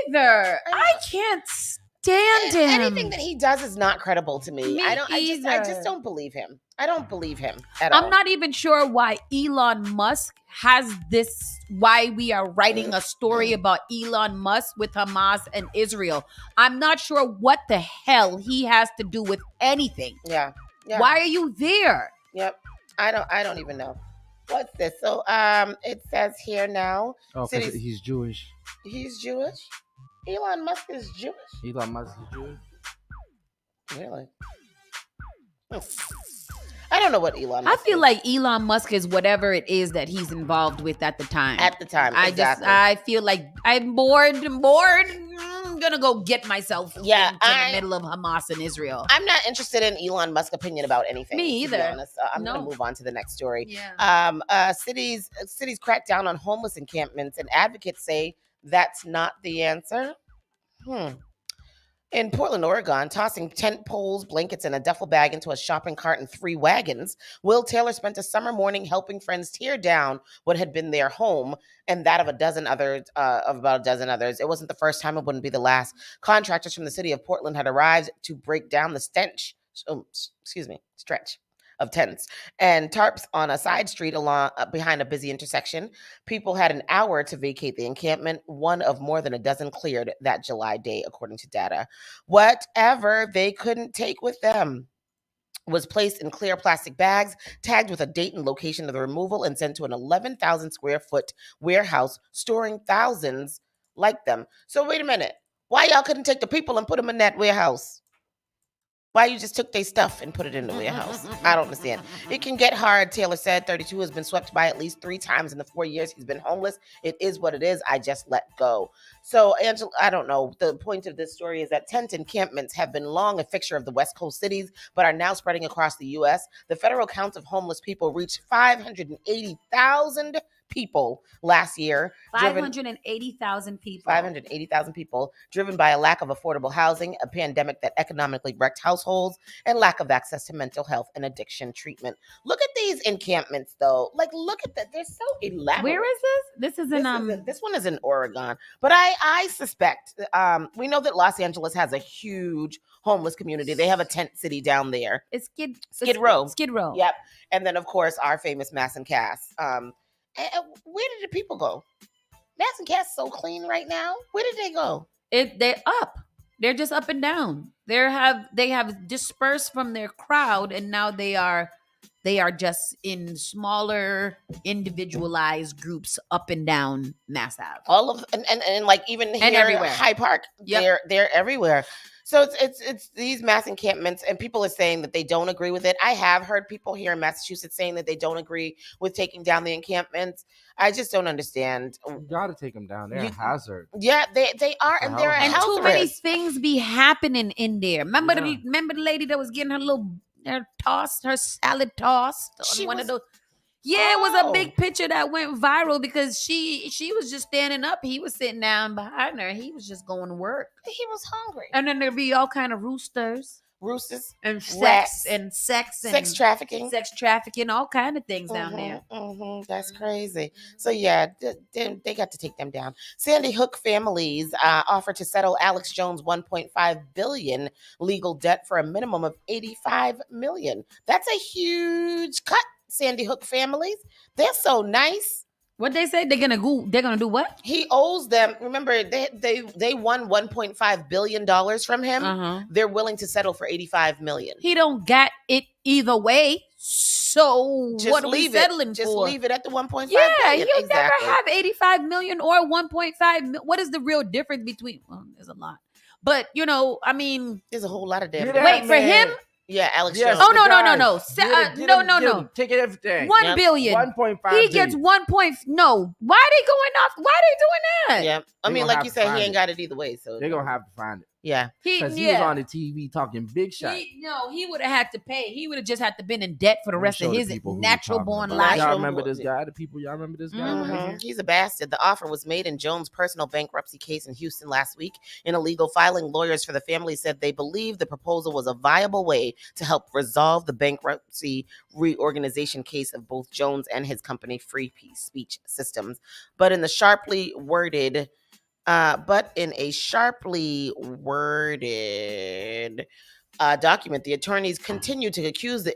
either. I can't stand him. Anything that he does is not credible to me. I just don't believe him. I don't believe him at all. I'm not even sure why Elon Musk has this, why we are writing a story about Elon Musk with Hamas and Israel. I'm not sure what the hell he has to do with anything. Yeah. Why are you there? Yep. I don't even know. What's this? So it says here now. Oh, because he's Jewish. He's Jewish? Elon Musk is Jewish? Elon Musk is Jewish? Really? I don't know what Elon Musk I feel like Elon Musk is whatever it is that he's involved with at the time. At the time, exactly. I feel like I'm bored. I'm gonna go get myself into the middle of Hamas and Israel. I'm not interested in Elon Musk's opinion about anything. Me either. To be honest. I'm going to move on to the next story. Yeah. Cities crack down on homeless encampments, and advocates say that's not the answer. In Portland, Oregon, tossing tent poles, blankets, and a duffel bag into a shopping cart and 3 wagons, Will Taylor spent a summer morning helping friends tear down what had been their home and that of about a dozen others. It wasn't the first time, it wouldn't be the last. Contractors from the city of Portland had arrived to break down the stretch of tents and tarps on a side street along behind a busy intersection. People had an hour to vacate the encampment, one of more than a dozen cleared that July day, according to data. Whatever they couldn't take with them was placed in clear plastic bags, tagged with a date and location of the removal, and sent to an 11,000 square foot warehouse storing thousands like them. So wait a minute. Why y'all couldn't take the people and put them in that warehouse? Why you just took their stuff and put it in the warehouse? I don't understand. It can get hard, Taylor said. 32 has been swept by at least 3 times in the 4 years he's been homeless. It is what it is. I just let go. So, Angela, I don't know. The point of this story is that tent encampments have been long a fixture of the West Coast cities, but are now spreading across the U.S. The federal count of homeless people reached 580,000 people last year. 580,000 people. 580,000 people, driven by a lack of affordable housing, a pandemic that economically wrecked households, and lack of access to mental health and addiction treatment. Look at these encampments, though. Like, look at that. They're so elaborate. Where is this? This is in this one is in Oregon. But I suspect we know that Los Angeles has a huge homeless community. They have a tent city down there. It's Skid Row. Skid Row. Yep. And then, of course, our famous Mass and Cass. Where did the people go? Mass and Cass is so clean right now. Where did they go? They're up. They're just up and down. They have dispersed from their crowd, and now they are just in smaller, individualized groups up and down Mass Ave. All of and like even here and everywhere. High Park, they're everywhere. So it's these mass encampments, and people are saying that they don't agree with it. I have heard people here in Massachusetts saying that they don't agree with taking down the encampments. I just don't understand. You gotta take them down. They're a hazard. Yeah, they are, and they're a and health too many risk. things be happening in there. Remember the lady that was getting her salad tossed on one of those. Yeah, it was a Oh. big picture that went viral because she was just standing up. He was sitting down behind her. He was just going to work. He was hungry. And then there'd be all kind of roosters. Roosters And sex rats, and sex trafficking, all kind of things down there. That's crazy. So yeah, they got to take them down. Sandy Hook families offered to settle Alex Jones' $1.5 billion legal debt for a minimum of $85 million. That's a huge cut. Sandy Hook families, they're so nice. What they say? They're gonna do what? He owes them. Remember, they won $1.5 billion from him. They're willing to settle for $85 million. He don't got it either way. So Just what are we leave it. settling Just for? leave it at the 1.5 Yeah, billion. you'll Exactly. never have 85 million or 1.5 million. What is the real difference between? Well, there's a lot, but I mean, there's a whole lot of damn. Wait for him. Yeah, Alex Yes, Jones. Oh no. no. Take it everything. 1 billion. 1.5. He gets 1 point. No, why are they going off? Why are they doing that? Yeah, I They mean, gonna like have you to said, find he ain't it. got it either way. So They're gonna have to find it. Yeah, because he was on the TV talking big shot. He would have had to pay. He would have just had to been in debt for the rest of his natural born about. life. Y'all remember this guy? The people, y'all remember this guy? Right here? He's a bastard. The offer was made in Jones' personal bankruptcy case in Houston last week. In a legal filing, lawyers for the family said they believed the proposal was a viable way to help resolve the bankruptcy reorganization case of both Jones and his company, Free Speech Systems. But in a sharply worded document, the attorneys continue to accuse the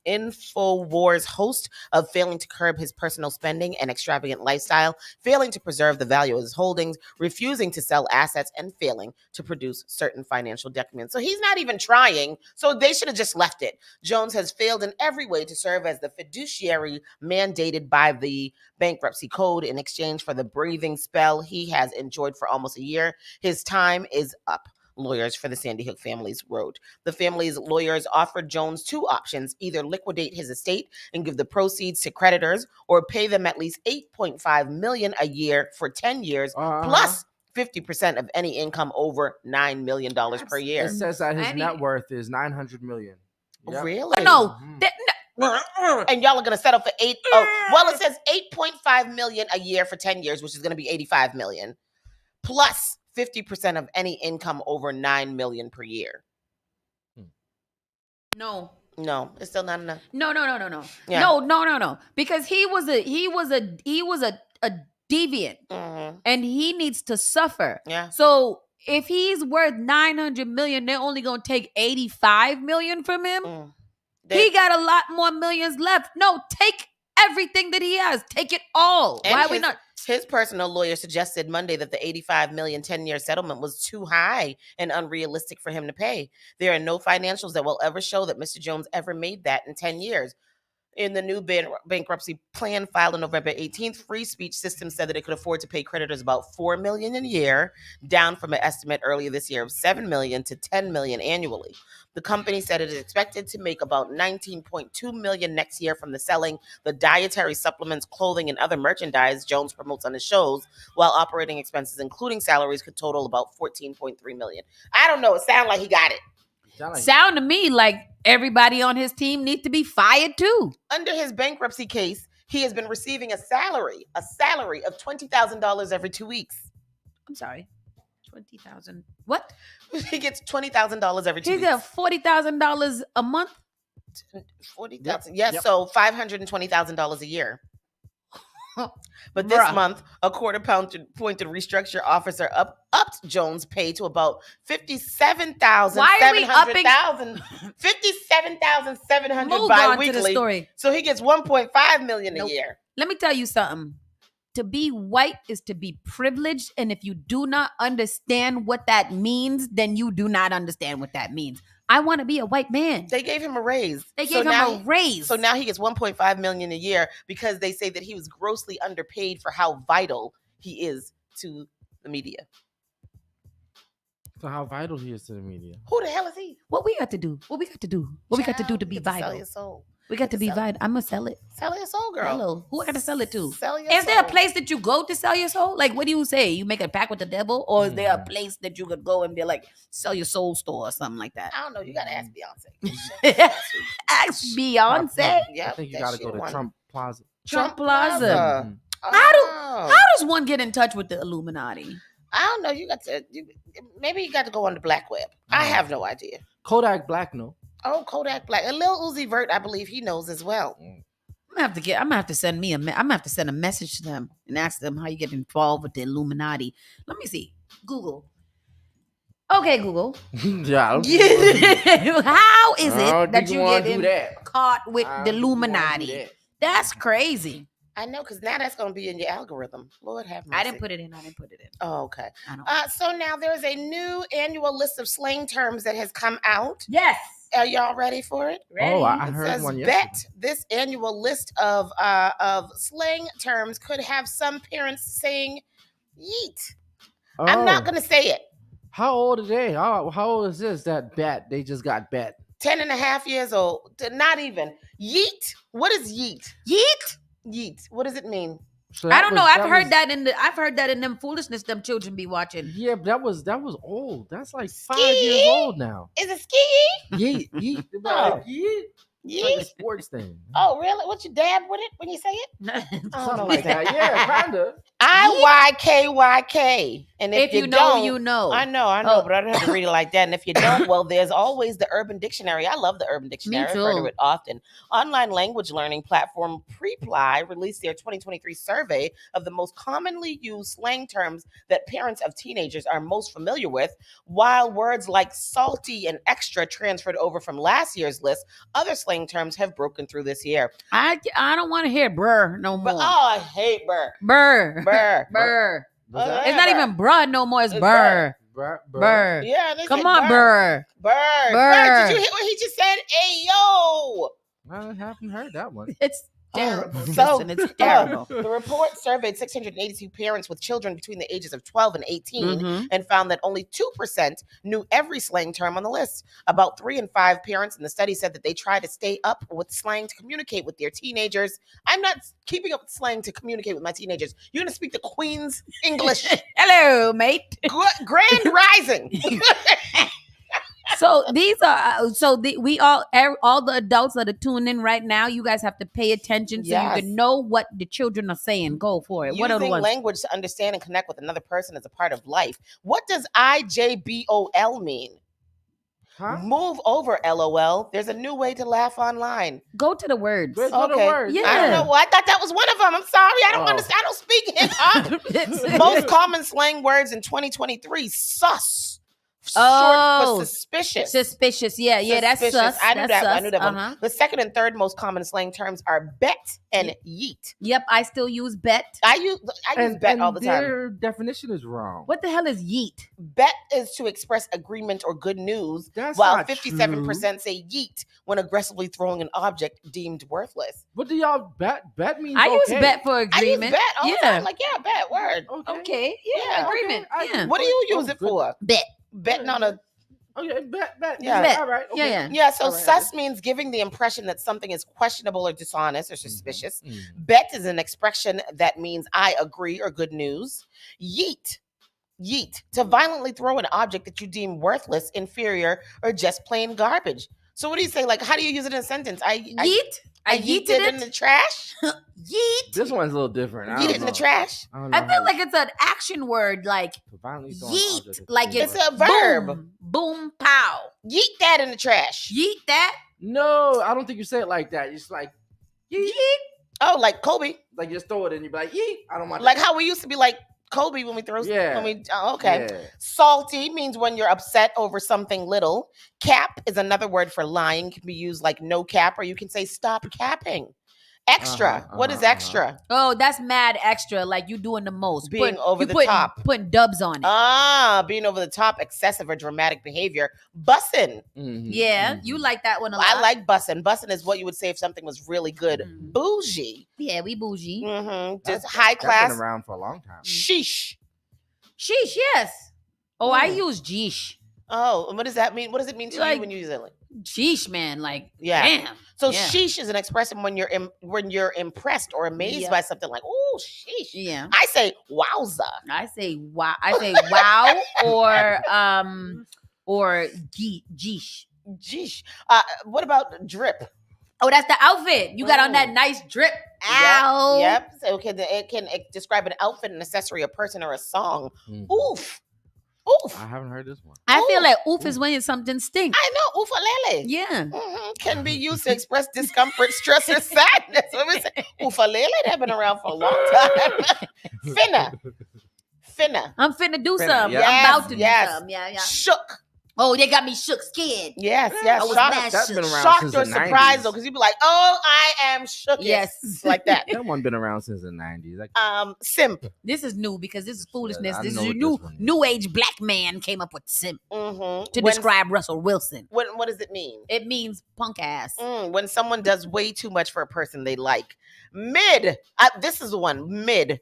InfoWars host of failing to curb his personal spending and extravagant lifestyle, failing to preserve the value of his holdings, refusing to sell assets, and failing to produce certain financial documents. So he's not even trying. So they should have just left it. Jones has failed in every way to serve as the fiduciary mandated by the bankruptcy code in exchange for the breathing spell he has enjoyed for almost a year. His time is up. Lawyers for the Sandy Hook families wrote. The family's lawyers offered Jones two options: either liquidate his estate and give the proceeds to creditors, or pay them at least $8.5 million a year for 10 years, plus 50% of any income over $9 million per year. It says that his net worth is $900 million. Yep. Really? No. And y'all are gonna settle for well, it says $8.5 million a year for 10 years, which is gonna be $85 million, plus 50% of any income over $9 million per year. No, it's still not enough. No. Yeah. No. Because he was a deviant, and he needs to suffer. Yeah. So if he's worth 900 million, they're only gonna take 85 million from him. He got a lot more millions left. No, take everything that he has. Take it all. And Why are we not? His personal lawyer suggested Monday that the $85 million 10-year settlement was too high and unrealistic for him to pay. There are no financials that will ever show that Mr. Jones ever made that in 10 years. In the new bankruptcy plan filed on November 18th, Free Speech Systems said that it could afford to pay creditors about $4 million a year, down from an estimate earlier this year of $7 million to $10 million annually. The company said it is expected to make about $19.2 million next year from the selling the dietary supplements, clothing, and other merchandise Jones promotes on his shows, while operating expenses, including salaries, could total about $14.3 million. I don't know. It sounds like he got it. Sound to me like everybody on his team needs to be fired too. Under his bankruptcy case, he has been receiving a salary of $20,000 every 2 weeks. I'm sorry. 20,000. What? He gets $20,000 every 2 weeks. He got $40,000 a month. 40,000. Yes, so $520,000 a year. But this month, a court-appointed restructure officer upped Jones' pay to about $57,700 bi-weekly. So he gets $1.5 million a year. Let me tell you something. To be white is to be privileged, and if you do not understand what that means, then you do not understand what that means. I want to be a white man. They gave him a raise. So now he gets $1.5 million a year because they say that he was grossly underpaid for how vital he is to the media. So how vital he is to the media? Who the hell is he? What we got to do? What we got to do to be vital? Sell your soul. We got to be vital. I'm gonna sell it. Sell your soul, girl. Hello. Who I got to sell it to? Sell your Is there a soul. place that you go to sell your soul? Like, what do you say? You make a pact with the devil, or is there a place that you could go and be like, sell your soul store or something like that? I don't know. You gotta ask Beyonce. Ask Beyonce. Yeah, I think you gotta go to Trump Plaza. Trump Plaza. Mm-hmm. How does one get in touch with the Illuminati? I don't know. Maybe you got to go on the black web. I have no idea. Kodak Black, no. Oh, Kodak Black. A Lil Uzi Vert, I believe he knows as well. I'm gonna have to send a message to them and ask them how you get involved with the Illuminati. Let me see. Google. Okay, Google. Yeah. How is it that you get get caught with the Illuminati? That's crazy. I know, because now that's going to be in your algorithm. Lord have mercy. I didn't put it in. Oh, okay. So now there's a new annual list of slang terms that has come out. Yes. Are y'all ready for it? Ready. Oh, I heard one yesterday. Bet this annual list of slang terms could have some parents saying yeet. Oh. I'm not going to say it. How old are they? How old is this that bet? They just got bet. 10 and a half years old. Not even. Yeet. What is yeet? Yeet? Yeet. What does it mean? So I don't know. I've heard that in them foolishness them children be watching. Yeah, but that was old. That's like 5 Ski? years old now. Is it ski? Yeet. Oh. Yeet. Yeet? Like a sports thing. Oh, really? What, you dab with it when you say it? Something like that. Yeah, kind of. IYKYK. And if you know, don't, you know. I know, but I don't have to read it like that. And if you don't, well, there's always the Urban Dictionary. I love the Urban Dictionary. I refer to it often. Online language learning platform Preply released their 2023 survey of the most commonly used slang terms that parents of teenagers are most familiar with. While words like salty and extra transferred over from last year's list, other slang terms have broken through this year. I don't want to hear brr no more. I hate brr. Brr. Burr. Burr. It's not even bruh no more. It's burr. Burr. Yeah, come on, burr. Burr. Burr. Did you hear what he just said? Hey, yo. I haven't heard that one. It's terrible. It's terrible. The report surveyed 682 parents with children between the ages of 12 and 18 and found that only 2% knew every slang term on the list. About 3 in 5 parents in the study said that they try to stay up with slang to communicate with their teenagers. I'm not keeping up with slang to communicate with my teenagers. You're going to speak the Queen's English. Hello, mate. Grand rising. So these are all the adults that are tuning in right now. You guys have to pay attention so you can know what the children are saying. Go for it. What are the Using ones? language to understand and connect with another person is a part of life. What does IJBOL mean? Huh? Move over, LOL. There's a new way to laugh online. Go to the words. Okay. Yeah. I don't know. Well, I thought that was one of them. I'm sorry. I don't understand. I don't speak hip hop. Most common slang words in 2023: sus. Short for suspicious. Suspicious, yeah, that's sus. I knew that one. The second and third most common slang terms are bet and yeet. Yep, I still use bet. I use bet all the time. Their definition is wrong. What the hell is yeet? Bet is to express agreement or good news, while 57% say yeet when aggressively throwing an object deemed worthless. What do y'all bet? Bet means I use bet for agreement. I use bet all the time. Like, bet, word. Okay, yeah, agreement. Yeah. What do you use it for? Bet. Betting on a bet. Yeah. Bet. All right. Okay. Yeah. So sus means giving the impression that something is questionable or dishonest or suspicious. Bet is an expression that means I agree or good news. Yeet, to violently throw an object that you deem worthless, inferior, or just plain garbage. So what do you say? Like, how do you use it in a sentence? I yeeted it in the trash. Yeet. This one's a little different. Yeet it in the trash. I feel like it's an action word, like yeet, like it's a verb. Boom, boom, pow. Yeet that in the trash. Yeet that. No, I don't think you say it like that. It's like yeet. Oh, like Kobe. Like just throw it and you be like yeet. I don't want. Like how we used to be like Kobe when we throw. Yeah. Okay. Yeah. Salty means when you're upset over something little. Cap is another word for lying. It can be used like no cap, or you can say stop capping. Extra. What is extra? Oh, that's mad extra. Like you doing the most. Being over the top. Putting dubs on it. Being over the top, excessive or dramatic behavior. Bussin'. Yeah, you like that one a lot. I like bussin'. Bussin' is what you would say if something was really good. Bougie. Yeah, we bougie. Just high class. That's been around for a long time. Sheesh. Sheesh, yes. Oh, I use geesh. Oh, and what does that mean? What does it mean to you when you use it? Sheesh, man. Like, yeah. Damn. So sheesh is an expression when you're impressed or amazed by something. Like, oh, sheesh. Yeah. I say wowza. I say wow. or geesh. Geesh. What about drip? Oh, that's the outfit. You got on that nice drip. Ow. Yep. So it can describe an outfit, an accessory, a person, or a song. Oof. Oof. I haven't heard this one. I feel like oof is when something stinks. I know, ukulele. Yeah. Can be used to express discomfort, stress, or sadness. What we say? Ukulele, they've been around for a long time. Finna. I'm finna do something. Yes, I'm about to do yes. something. Yeah. Shook. Oh, they got me shook, scared. Yes. I was mad That's shook. been around Shocked since or the surprised 90s. though, because you'd be like, "Oh, I am shook." Yes. Like that. That one been around since the 90s. Like, Simp. This is new because this is foolishness. I This is know a what this one is. new age black man came up with simp to When- describe Russell Wilson. What does it mean? It means punk ass. When someone does way too much for a person they like. Mid. This is the one. Mid.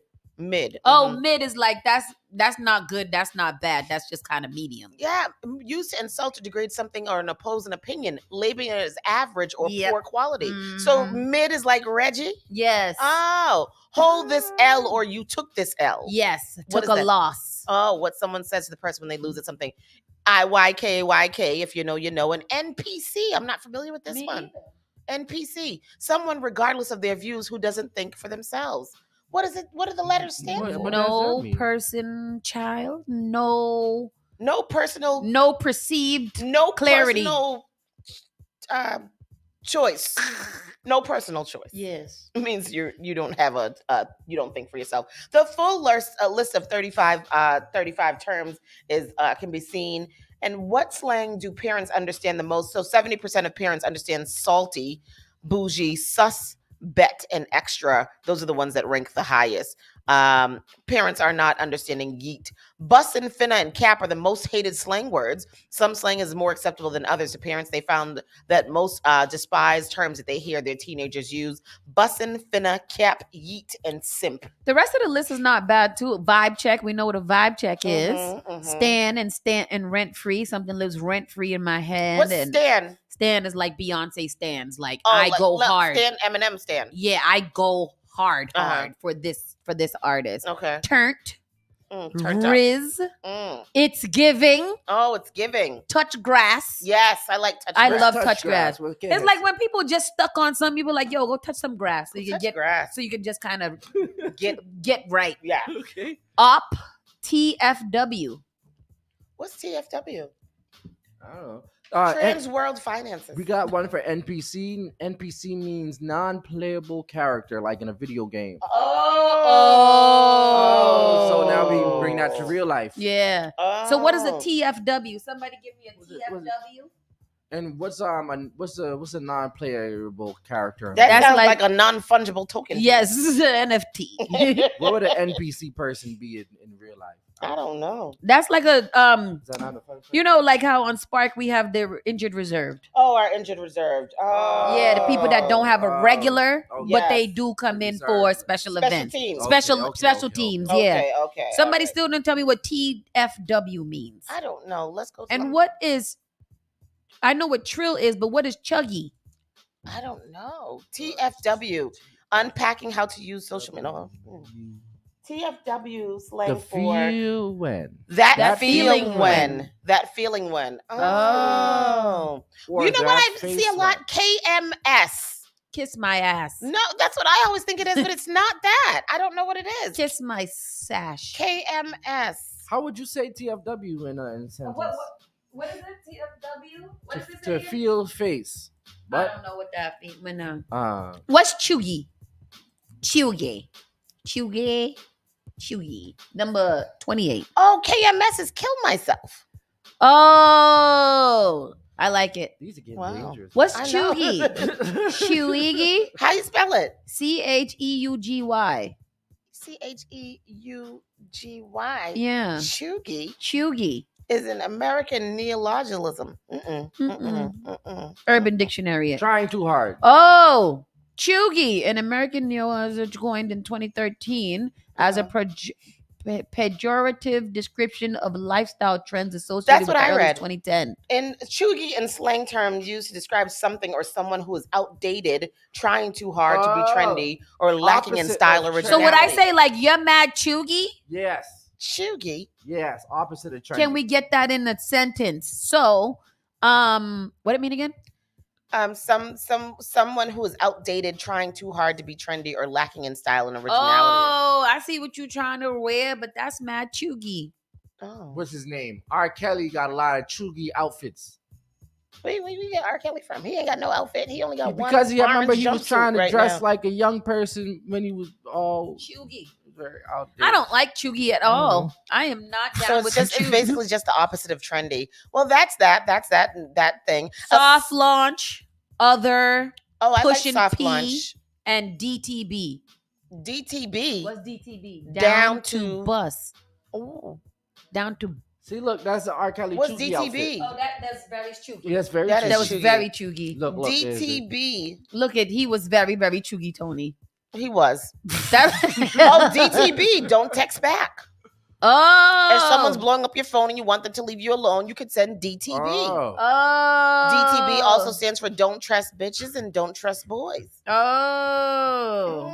Oh, mid is like that's not good. That's not bad. That's just kind of medium. Yeah, used to insult or degrade something or oppose an opinion, labeling it as average or poor quality. So mid is like Reggie. Yes. Oh, hold this L or you took this L. Yes, What took is a that? loss. Oh, what someone says to the person when they lose at something. IYK, if you know, you know. An NPC. I'm not familiar with this one. NPC. Someone, regardless of their views, who doesn't think for themselves. What is it? What do the letters stand for? No person, child. No personal. No perceived. No clarity. Personal, choice. No personal choice. Yes. It means you don't have you don't think for yourself. The full list of 35 terms is can be seen. And what slang do parents understand the most? So 70% of parents understand salty, bougie, sus, bet, and extra. Those are the ones that rank the highest. Parents are not understanding yeet. Bussin', finna, and cap are the most hated slang words. Some slang is more acceptable than others to parents. They found that most despised terms that they hear their teenagers use: bussin', finna, cap, yeet, and simp. The rest of the list is not bad too. Vibe check. We know what a vibe check is. Stan and rent free. Something lives rent free in my head. What's and Stan? Stan is like Beyonce stands. Like Oh, I like, go hard. Stan, Eminem Stan. Yeah, I go hard for this artist. Okay. Turnt. Turned up. Riz. It's giving. Oh, it's giving. Touch grass. Yes, I like touch I grass. love touch grass. Well, It's like when people just stuck on some people, like, yo, go touch some grass. So you can Touch get grass. so you can just kind of Get right. yeah. okay. Up TFW. What's TFW? I don't know. Trans World Finances. We got one for NPC. NPC means non-playable character, like in a video game. Oh. So now we bring that to real life. Yeah. So what is a TFW? Somebody give me a TFW. And what's a non-playable character? That sounds like a non-fungible token. Yes, NFT. What would an NPC person be in real life? I don't know. That's like a Is that not a fun you know, like how on Spark we have the injured reserved. Oh, our injured reserved. Oh. Yeah, the people that don't have a regular, Oh, but yes. they do come in for special events. teams. Special teams, yeah. Okay. Somebody still didn't tell me what TFW means. I don't know. Let's go. And what is, I know what trill is, but what is chuggy? I don't know. TFW. Unpacking how to use social media. TFW slang The for feel when. that feeling when. That feeling when. Oh. You know what I see a lot? KMS. Kiss my ass. No, that's what I always think it is, but it's not that. I don't know what it is. Kiss my sash. KMS. How would you say TFW in a sentence? What is it? TFW? What is it? To feel face. I What? don't know what that means. What's Chuggy? Chuggy. Number 28. Oh, KMS is kill myself. Oh, I like it. These are getting dangerous. What's I know. Chuggy? Chuggy? How you spell it? CHEUGY. CHEUGY. Yeah. Chuggy is an American neologism. Urban Dictionary. Trying too hard. Oh, Chuggy, an American neologism coined in 2013 as a pejorative description of lifestyle trends associated That's with what the I early read. 2010. And chuggy in slang terms used to describe something or someone who is outdated, trying too hard to be trendy, or lacking in Opposite style of originality. So would I say like you're mad Chuggy? Yes. Chuggy? Yes. Opposite of trendy. Can we get that in a sentence? So, what it mean again? Someone who is outdated, trying too hard to be trendy, or lacking in style and originality. Oh, I see what you're trying to wear, but that's mad chuggy. Oh, What's his name? R. Kelly got a lot of chuggy outfits. Where you get R. Kelly from? He ain't got no outfit. He only got one. Because I remember he was jumpsuit trying to right dress now. like a young person when he was all chuggy. Very outdated. I don't like chuggy at all. I am not down So with it's basically just the opposite of trendy. Well, that's that thing. Soft launch, other. Oh, I like Push and soft P launch. And DTB. DTB. What's DTB? Down to to bus. Oh. Down to. See, look, that's the R. Kelly What's chuggy DTB? outfit. Oh, that's very chuggy. Yes, very That chuggy. That was chuggy. very chuggy. Look, DTB. Look at he was very, very chuggy, Tony. He was. That, Oh, DTB. Don't text back. Oh. If someone's blowing up your phone and you want them to leave you alone, you could send DTB. Oh. DTB also stands for Don't Trust Bitches and Don't Trust Boys. Oh.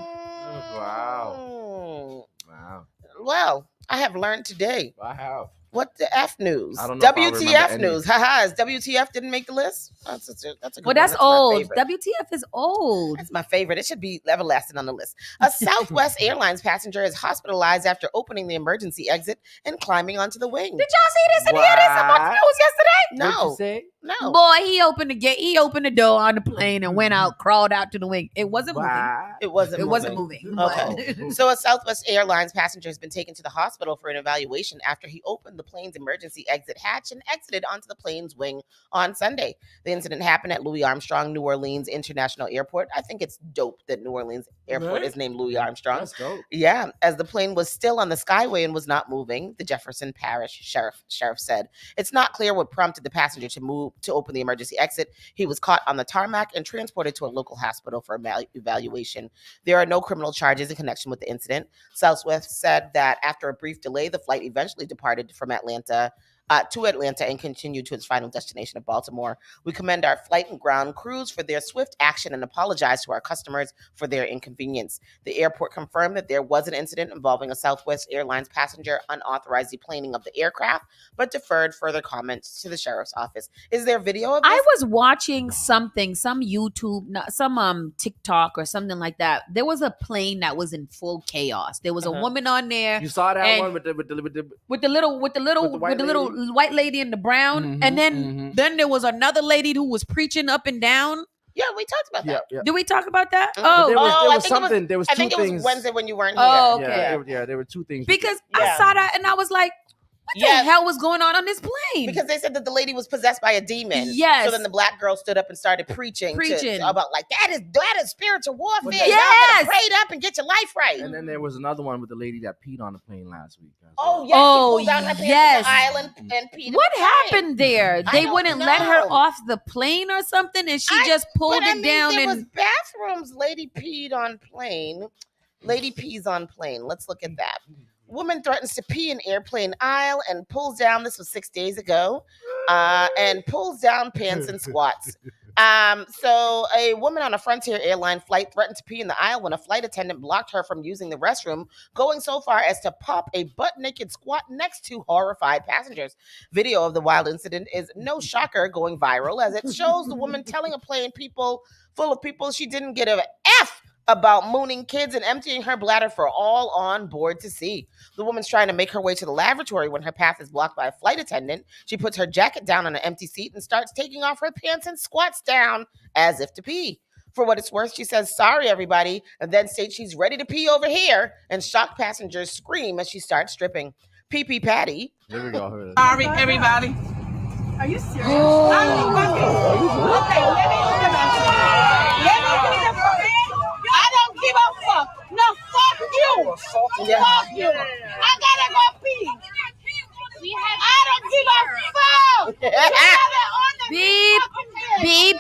Wow. Wow. Well, I have learned today. I have. What the F news? I don't know if I'll remember WTF any. news. Haha, is WTF didn't make the list? That's a good Well, one. that's my old. favorite. WTF is old. That's my favorite. It should be everlasting on the list. A Southwest Airlines passenger is hospitalized after opening the emergency exit and climbing onto the wing. Did y'all see this and hear this about the news yesterday? No. What'd you say? No. Boy, he opened the gate. He opened the door on the plane and went out, crawled out to the wing. It wasn't moving. It wasn't It moving. wasn't moving. Okay. So a Southwest Airlines passenger has been taken to the hospital for an evaluation after he opened the plane's emergency exit hatch and exited onto the plane's wing on Sunday. The incident happened at Louis Armstrong New Orleans International Airport. I think it's dope that New Orleans Airport Right. is named Louis Armstrong. That's dope. Yeah, as the plane was still on the skyway and was not moving, the Jefferson Parish sheriff said. It's not clear what prompted the passenger to open the emergency exit. He was caught on the tarmac and transported to a local hospital for evaluation. There are no criminal charges in connection with the incident. Southwest said that after a brief delay, the flight eventually departed from Atlanta to Atlanta and continued to its final destination of Baltimore. We commend our flight and ground crews for their swift action and apologize to our customers for their inconvenience. The airport confirmed that there was an incident involving a Southwest Airlines passenger unauthorized deplaning of the aircraft, but deferred further comments to the sheriff's office. Is there video of this? I was watching something, some YouTube, some TikTok or something like that. There was a plane that was in full chaos. There was a woman on there. You saw that and one with the little white lady in the brown, and then there was another lady who was preaching up and down. Yeah, we talked about that. Yeah. Did we talk about that? But there was I think something. There was two I think things. it was Wednesday when you weren't here. Oh, okay. Yeah, there were two things. Because I saw that and I was like, what the hell was going on this plane? Because they said that the lady was possessed by a demon. Yes. So then the black girl stood up and started preaching. About like, that is spiritual warfare. Yes. Y'all gotta pray it up and get your life right. And then there was another one with the lady that peed on the plane last week. Oh, yes. Oh, she pulled down her pants yes. to the island and peed in What the plane. happened there? I They don't wouldn't let her know. off the plane or something, and she just pulled But I it mean, down there and was bathrooms. Lady peed on plane. Lady pees on plane. Let's look at that. Woman threatens to pee in airplane aisle and pulls down. This was 6 days ago, and pulls down pants and squats. So a woman on a Frontier airline flight threatened to pee in the aisle when a flight attendant blocked her from using the restroom, going so far as to pop a butt-naked squat next to horrified passengers. Video of the wild incident is no shocker going viral, as it shows the woman telling a plane full of people she didn't get a F about mooning kids and emptying her bladder for all on board to see. The woman's trying to make her way to the lavatory when her path is blocked by a flight attendant. She puts her jacket down on an empty seat and starts taking off her pants and squats down as if to pee. For what it's worth, she says, "Sorry, everybody," and then states she's ready to pee over here, and shocked passengers scream as she starts stripping. Pee Patty. There we go. Sorry, everybody. Are you serious? Oh. Okay, let me look at my I don't give a fuck. No, fuck you. Yeah. Fuck you. I gotta go pee. I don't give a fuck. beep.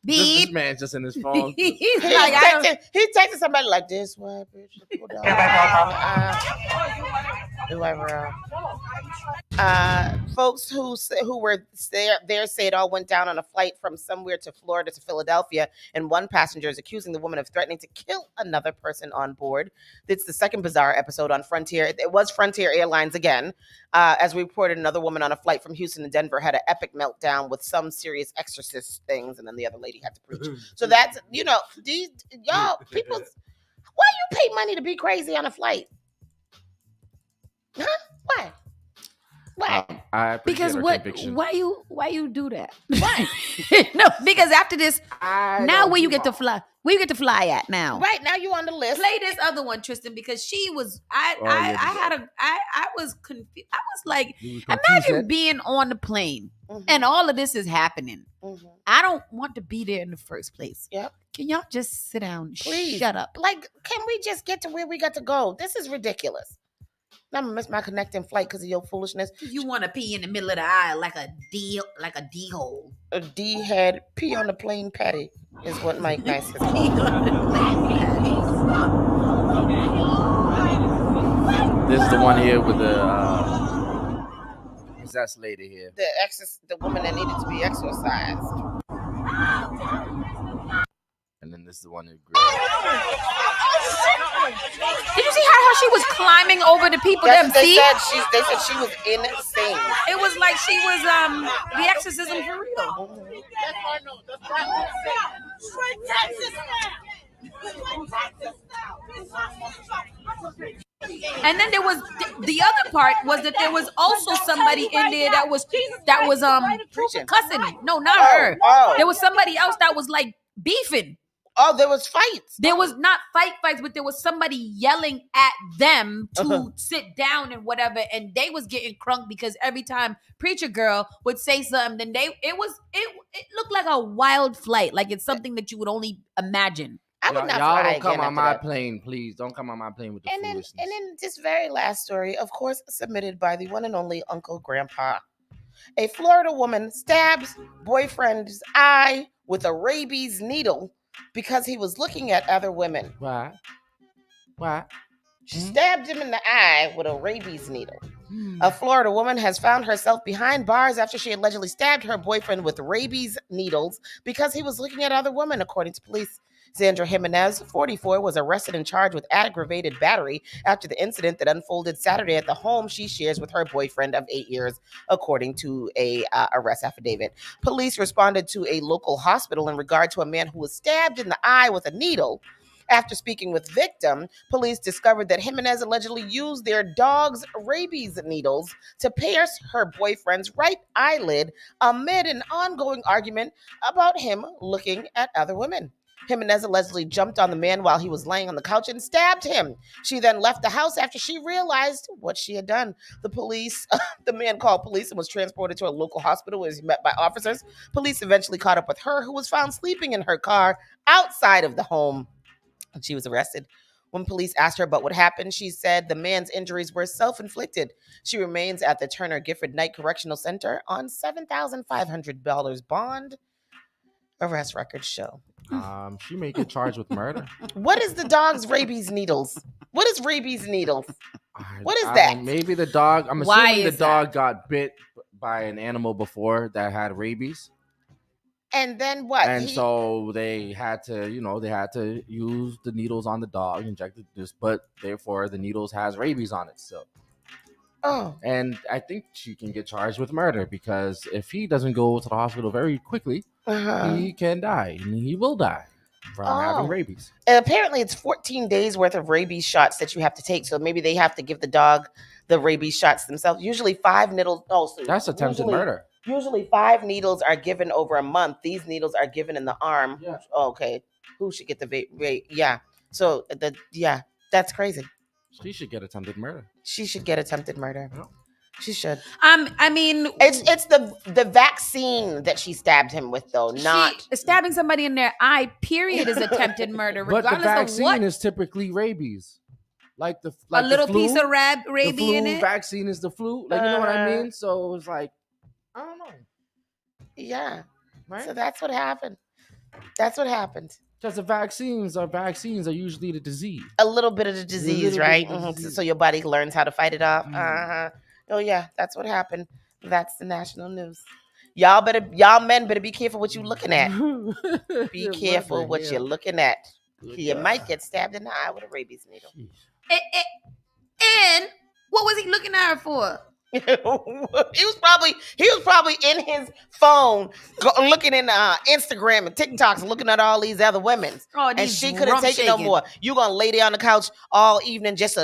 This man's just in his phone. He's like, I don't. He texted somebody like this. What, bitch? Whoever. Folks who were there say it all went down on a flight from somewhere to Florida to Philadelphia, and one passenger is accusing the woman of threatening to kill another person on board. It's the second bizarre episode on Frontier. It was Frontier Airlines again. As we reported, another woman on a flight from Houston to Denver had an epic meltdown with some serious exorcist things, and then the other lady had to preach. So that's, these y'all people. Why you pay money to be crazy on a flight? Huh? Why? I appreciate Because her what? conviction. Why you do that? Why? No, because after this, now where you get to fly? Where you get to fly at now? Right now you on the list. Play this other one, Tristan, because she was. I was confused. I was like, imagine being on the plane and all of this is happening. I don't want to be there in the first place. Yep. Can y'all just sit down? Please. Shut up. Like, can we just get to where we got to go? This is ridiculous. I'm gonna miss my connecting flight because of your foolishness. You want to pee in the middle of the aisle like a D hole. A D head pee on the plane patty is what Mike Nice has called. This is the one here with the possessed lady here. The woman that needed to be exorcised. And then this is the one who grew. Did you see how she was climbing over the people? They See? said she was insane. It was like she was the exorcism for real. And then there was the other part was that there was also somebody in there that was cussing. No, not her. There was somebody else that was like beefing. Oh, there was fights. There was not fights, but there was somebody yelling at them to sit down and whatever, and they was getting crunk because every time Preacher Girl would say something, then it looked like a wild flight, like it's something that you would only imagine. I would not y'all fly don't come again on my after that. plane, please. Don't come on my plane with the foolishness. And then this very last story, of course, submitted by the one and only Uncle Grandpa. A Florida woman stabs boyfriend's eye with a rabies needle because he was looking at other women. Why? She stabbed him in the eye with a rabies needle. A Florida woman has found herself behind bars after she allegedly stabbed her boyfriend with rabies needles because he was looking at other women, according to police. Sandra Jimenez, 44, was arrested and charged with aggravated battery after the incident that unfolded Saturday at the home she shares with her boyfriend of 8 years, according to a arrest affidavit. Police responded to a local hospital in regard to a man who was stabbed in the eye with a needle. After speaking with victim, police discovered that Jimenez allegedly used their dog's rabies needles to pierce her boyfriend's right eyelid amid an ongoing argument about him looking at other women. Jimenez allegedly jumped on the man while he was laying on the couch and stabbed him. She then left the house after she realized what she had done. The man called police and was transported to a local hospital where he was met by officers. Police eventually caught up with her, who was found sleeping in her car outside of the home. And she was arrested. When police asked her about what happened, she said the man's injuries were self-inflicted. She remains at the Turner Gifford Knight Correctional Center on $7,500 bond. Arrest records show. She may get charged with murder. What is the dog's rabies needles? What is rabies needles? What is that? Maybe the dog. I'm assuming the dog got bit by an animal before that had rabies. And then what? And so they had to, use the needles on the dog, injected this, but therefore the needles has rabies on it. So. Oh. And I think she can get charged with murder because if he doesn't go to the hospital very quickly, he can die, and he will die from having rabies. And apparently it's 14 days worth of rabies shots that you have to take. So maybe they have to give the dog the rabies shots themselves. Usually 5 needles. That's attempted murder. Usually 5 needles are given over a month. These needles are given in the arm. Yeah. Okay. Who should get the yeah. So that's crazy. She should get attempted murder. She should get attempted murder. Oh. She should. I mean, it's the vaccine that she stabbed him with, though. Not stabbing somebody in their eye. Period is attempted murder, regardless but the vaccine of what. Is typically rabies, like a little the flu, piece of rabies the flu in it. Vaccine is the flu, like you know what I mean. So it's like I don't know. Yeah, right. So that's what happened. That's what happened. Because the vaccines are usually the disease. A little bit of the disease, right? So your body learns how to fight it off. Oh yeah, that's what happened. That's the national news. Y'all men better be careful what you looking at. Be careful what you're looking at. You might get stabbed in the eye with a rabies needle. And what was he looking at her for? he was probably in his phone looking in Instagram and TikToks and looking at all these other women. Oh, and she couldn't take it no more. You gonna lay there on the couch all evening just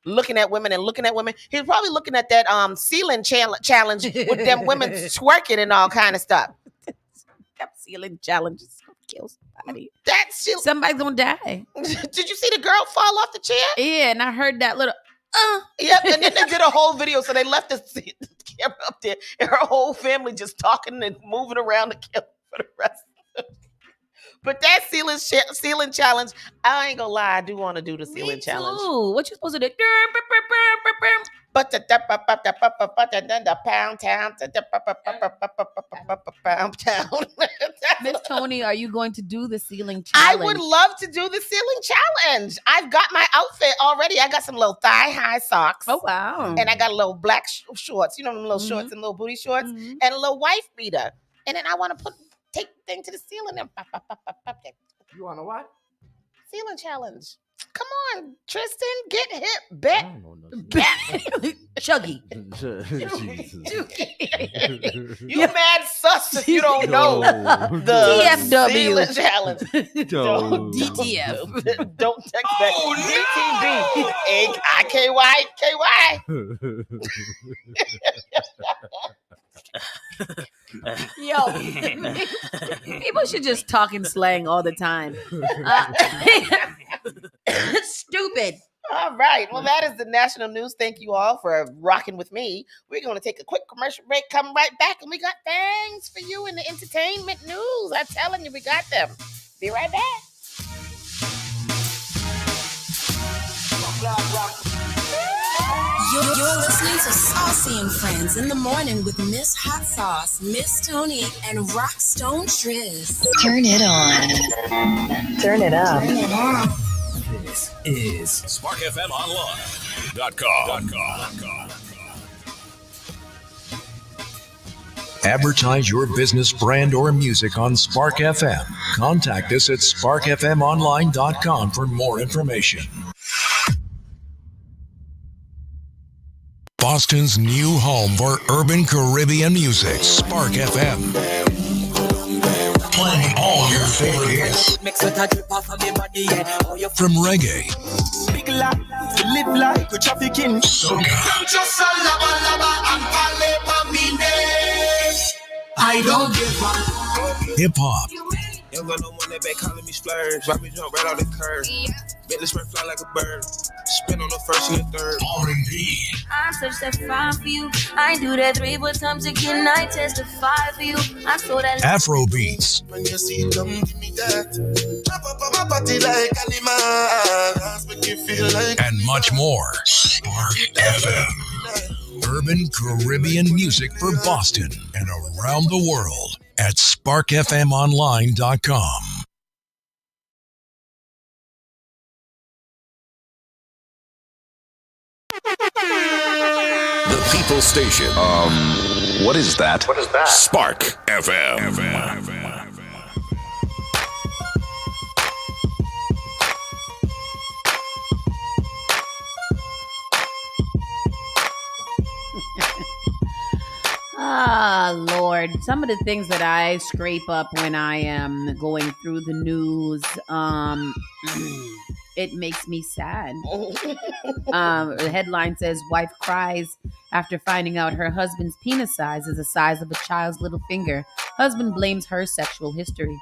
looking at women and looking at women. He was probably looking at that ceiling challenge with them women twerking and all kind of stuff. That ceiling challenge is gonna kill somebody. Somebody's gonna die. Did you see the girl fall off the chair? Yeah, and I heard that little Yep, and then they did a whole video, so they left the camera up there, and her whole family just talking and moving around the camera for the rest of it. But that ceiling challenge, I ain't gonna lie, I do want to do the ceiling challenge. Ooh, what you supposed to do? But the pound town, pound town. Miss Tony, are you going to do the ceiling I challenge? would love to do the ceiling challenge. I've got my outfit already. I got some little thigh-high socks. Oh, wow. And I got a little black shorts. You know them little shorts and little booty shorts. And a little wife beater. And then I want to take the thing to the ceiling and You want to what? Ceiling challenge. Come on, Tristan, get hip, bet. Chuggy. You mad sus if you don't know the TFW. ceiling challenge. DTF. Don't text that. DTB. Yo, people should just talk in slang all the time. Stupid. All right. Well, that is the national news. Thank you all for rocking with me. We're going to take a quick commercial break, come right back, and we got things for you in the entertainment news. I'm telling you, we got them. Be right back. You're listening to Saucy and Friends in the morning with Miss Hot Sauce, Miss Tony, and Rockstone Tues. Turn it on. Turn it up. Turn it on. This is SparkFMOnline.com. Advertise your business, brand, or music on Spark FM. Contact us at SparkFMOnline.com for more information. Boston's new home for urban Caribbean music, Spark FM. Playing all your favorite hits. From reggae, Big life, live like a trafficking. soca, Just a lava and I don't give up. hip hop, Young got no one that back calling me splurge. Drop me jump right out the curb. Bentley spread fly like a bird. Spin on the first and the third. R&B, I search that fine for you. I do that 3 more times again. I testify for you. I saw that Afro beats, When you see them, give me that. Chop up on my body like animals. Make you feel like and much more. Spark FM. Urban Caribbean music for Boston and around the world at SparkFMOnline.com. The People Station. What is that? What is that? Spark FM. Ah, Lord. Some of the things that I scrape up when I am going through the news, it makes me sad. The headline says, wife cries after finding out her husband's penis size is the size of a child's little finger. Husband blames her sexual history.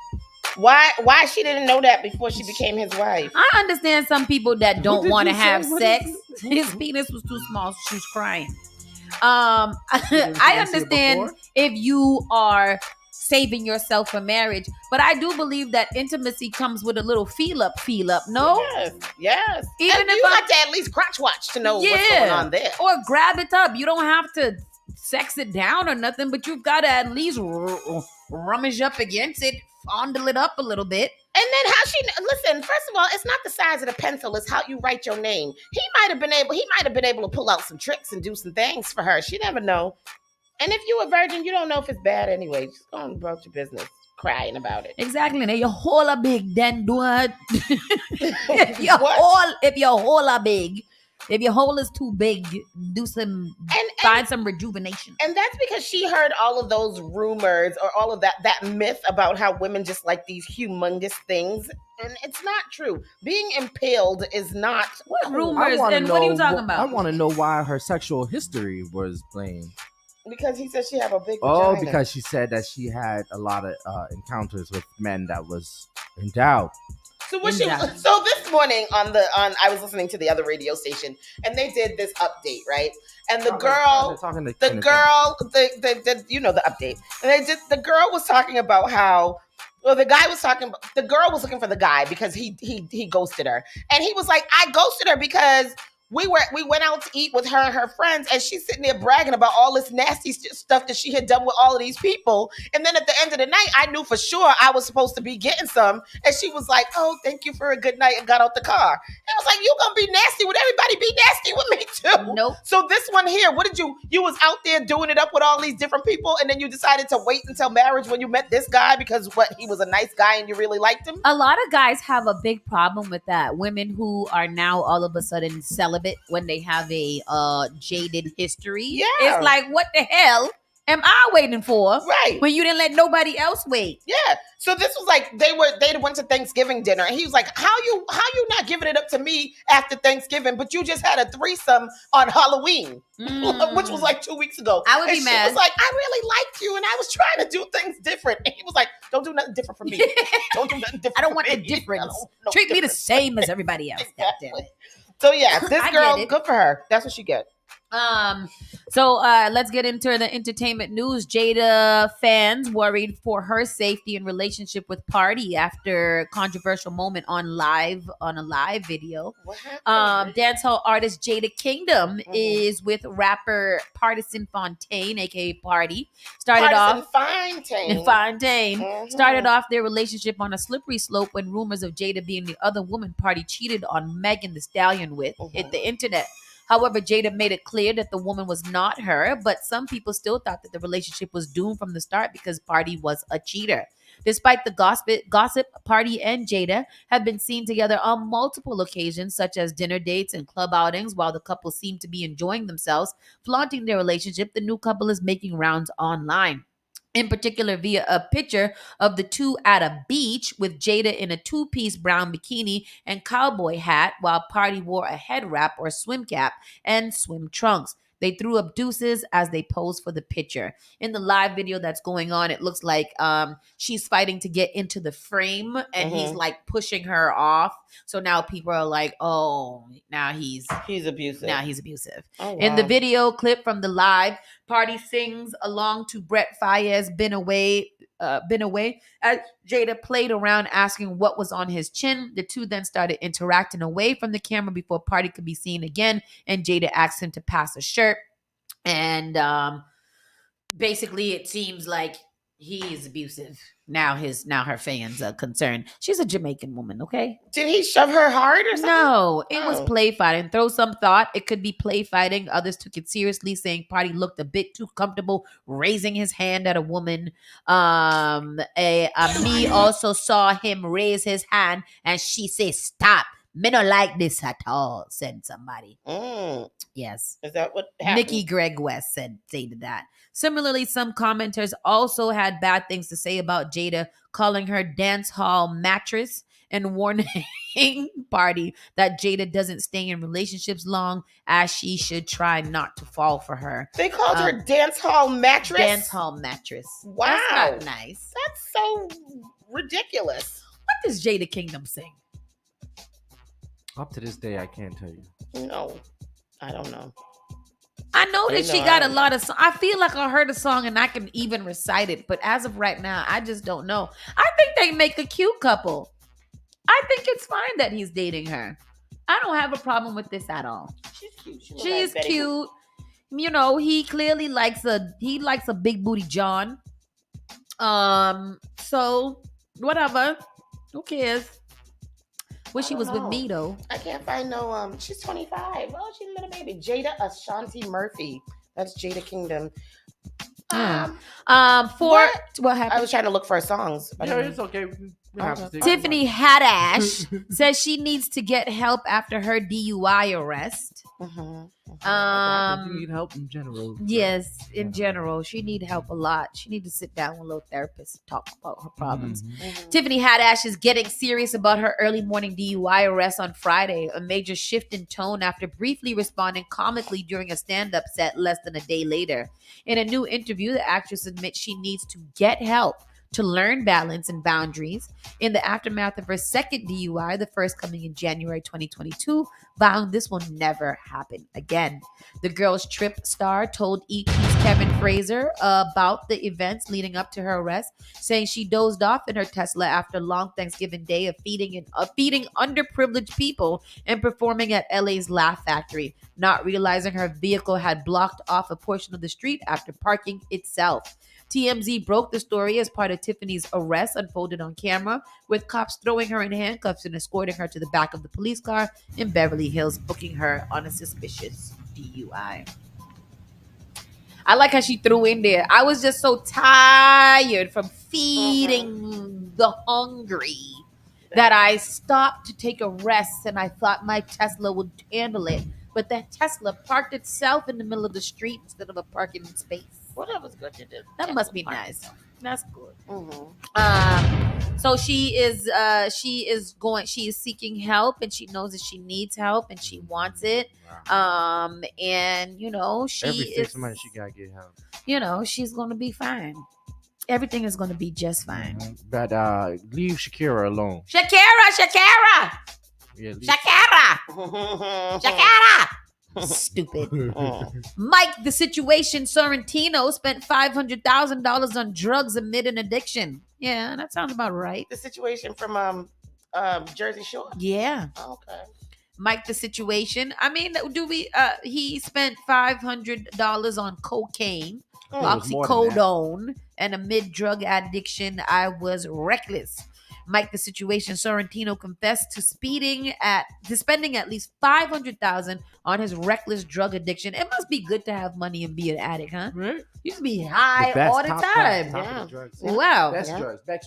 Why she didn't know that before she became his wife? I understand some people that don't want to have What sex. did His penis was too small, so she was crying. I understand if you are saving yourself for marriage, but I do believe that intimacy comes with a little feel up, no? Yes. Even And if you I- have to at least crotch watch to know what's going on there. Or grab it up. You don't have to sex it down or nothing, but you've got to at least rummage up against it, fondle it up a little bit. And then how she listen? First of all, it's not the size of the pencil; it's how you write your name. He might have been able to pull out some tricks and do some things for her. She never know. And if you're a virgin, you don't know if it's bad anyway. Just go on about your business, crying about it. Exactly. Now your hole are big, then do it. If your hole are big, if your hole is too big, do some find some rejuvenation. And that's because she heard all of those rumors or all of that myth about how women just like these humongous things. And it's not true. Being impaled is not rumors. And what are you talking about? I want to know why her sexual history was blamed. Because he said she had a big Oh, vagina. because she said that she had a lot of encounters with men that was endowed. So this morning I was listening to the other radio station and they did this update, right? And the girl, you know the update. And the girl was talking about how, well, the girl was looking for the guy because he ghosted her. And he was like, I ghosted her because we went out to eat with her and her friends, and she's sitting there bragging about all this nasty stuff that she had done with all of these people. And then at the end of the night, I knew for sure I was supposed to be getting some. And she was like, "Oh, thank you for a good night," and got out the car. And I was like, "You gonna be nasty with everybody? Be nasty with me too." Nope. So this one here, what did you was out there doing it up with all these different people, and then you decided to wait until marriage when you met this guy because he was a nice guy and you really liked him? A lot of guys have a big problem with that. Women who are now all of a sudden celibate when they have a jaded history. Yeah. It's like, what the hell am I waiting for? Right. When you didn't let nobody else wait. Yeah. So this was like they went to Thanksgiving dinner, and he was like, How you not giving it up to me after Thanksgiving, but you just had a threesome on Halloween, which was like 2 weeks ago. I would be She mad. was like, I really liked you, and I was trying to do things different. And he was like, Don't do nothing different for me. Don't do nothing different. I don't want the difference. Treat me the same as everybody else. Exactly. So yeah, this I girl, get it. good for her. That's what she get. So let's get into the entertainment news. Jada fans worried for her safety in relationship with Party after controversial moment on a live video. What happened? Dancehall artist Jada Kingdom is with rapper Partisan Fontaine, aka Party. Fontaine. Started off their relationship on a slippery slope when rumors of Jada being the other woman Party cheated on Megan Thee Stallion with hit the internet. However, Jada made it clear that the woman was not her, but some people still thought that the relationship was doomed from the start because Party was a cheater. Despite the gossip, Party and Jada have been seen together on multiple occasions, such as dinner dates and club outings. While the couple seem to be enjoying themselves, flaunting their relationship, the new couple is making rounds online. In particular, via a picture of the two at a beach with Jada in a two-piece brown bikini and cowboy hat, while Party wore a head wrap or swim cap and swim trunks. They threw up deuces as they posed for the picture. In the live video that's going on, it looks like she's fighting to get into the frame, and he's like pushing her off. So now people are like, "Oh, now he's abusive." Now he's abusive. Oh, In the wow. video clip from the live, Party sings along to Brett Faiyaz' "Been Away." As Jada played around asking what was on his chin. The two then started interacting away from the camera before Party could be seen again, and Jada asked him to pass a shirt. And basically it seems like he is abusive. Now her fans are concerned. She's a Jamaican woman, okay? Did he shove her hard or something? No, it was Oh. play fighting. Throw some thought. It could be play fighting. Others took it seriously, saying Party looked a bit too comfortable raising his hand at a woman. Me also saw him raise his hand, and she said, "Stop. Me don't like this at all," said somebody. Yes. Is that what happened? Nikki Greg West stated that. Similarly, some commenters also had bad things to say about Jada, calling her dance hall mattress and warning Party that Jada doesn't stay in relationships long, as she should try not to fall for her. They called her dance hall mattress? Dance hall mattress. Wow. That's not nice. That's so ridiculous. What does Jada Kingdom sing? Up to this day, I can't tell you. No, I don't know. I know that she got a lot of. I feel like I heard a song and I can even recite it, but as of right now, I just don't know. I think they make a cute couple. I think it's fine that he's dating her. I don't have a problem with this at all. She's cute. She's cute. You know, he clearly likes a big booty John. So whatever. Who cares? Wish she I was don't with know. me though. I can't find no. She's 25. Oh, she's a little baby. Jada Ashanti Murphy. That's Jada Kingdom. Yeah. What happened? I was trying to look for her songs. Yeah, it's okay. We have to take Tiffany Haddash says she needs to get help after her DUI arrest. You need help in general. Yes, in general, she need help a lot. She need to sit down with a little therapist and talk about her problems. Tiffany Haddash is getting serious about her early morning DUI arrest on Friday, a major shift in tone after briefly responding comically during a stand-up set less than a day later. In a new interview, the actress admits she needs to get help to learn balance and boundaries. In the aftermath of her second DUI, the first coming in January 2022, vowing this will never happen again. The Girls Trip star told ET's Kevin Fraser about the events leading up to her arrest, saying she dozed off in her Tesla after a long Thanksgiving day of feeding underprivileged people and performing at LA's Laugh Factory, not realizing her vehicle had blocked off a portion of the street after parking itself. TMZ broke the story as part of Tiffany's arrest unfolded on camera, with cops throwing her in handcuffs and escorting her to the back of the police car in Beverly Hills, booking her on a suspicious DUI. I like how she threw in there, I was just so tired from feeding the hungry that I stopped to take a rest and I thought my Tesla would handle it. But that Tesla parked itself in the middle of the street instead of a parking space. Well, that was good to do. That must be nice. That's good. Mm-hmm. So she is seeking help, and she knows that she needs help and she wants it. And you know, Every 6 months she gotta get help. You know, she's gonna be fine. Everything is gonna be just fine. But leave Shakira alone. Shakira! Yeah, Shakira! Stupid. Mike, the Situation Sorrentino spent $500,000 on drugs amid an addiction. Yeah, that sounds about right. The Situation from Jersey Shore. Yeah. Okay. Mike, the Situation. I mean, he spent $500 on cocaine, oxycodone, and amid drug addiction, I was reckless. Mike, the Situation Sorrentino confessed to spending at least $500,000 on his reckless drug addiction. It must be good to have money and be an addict, huh? Right. You used to be high all the time. Wow. Best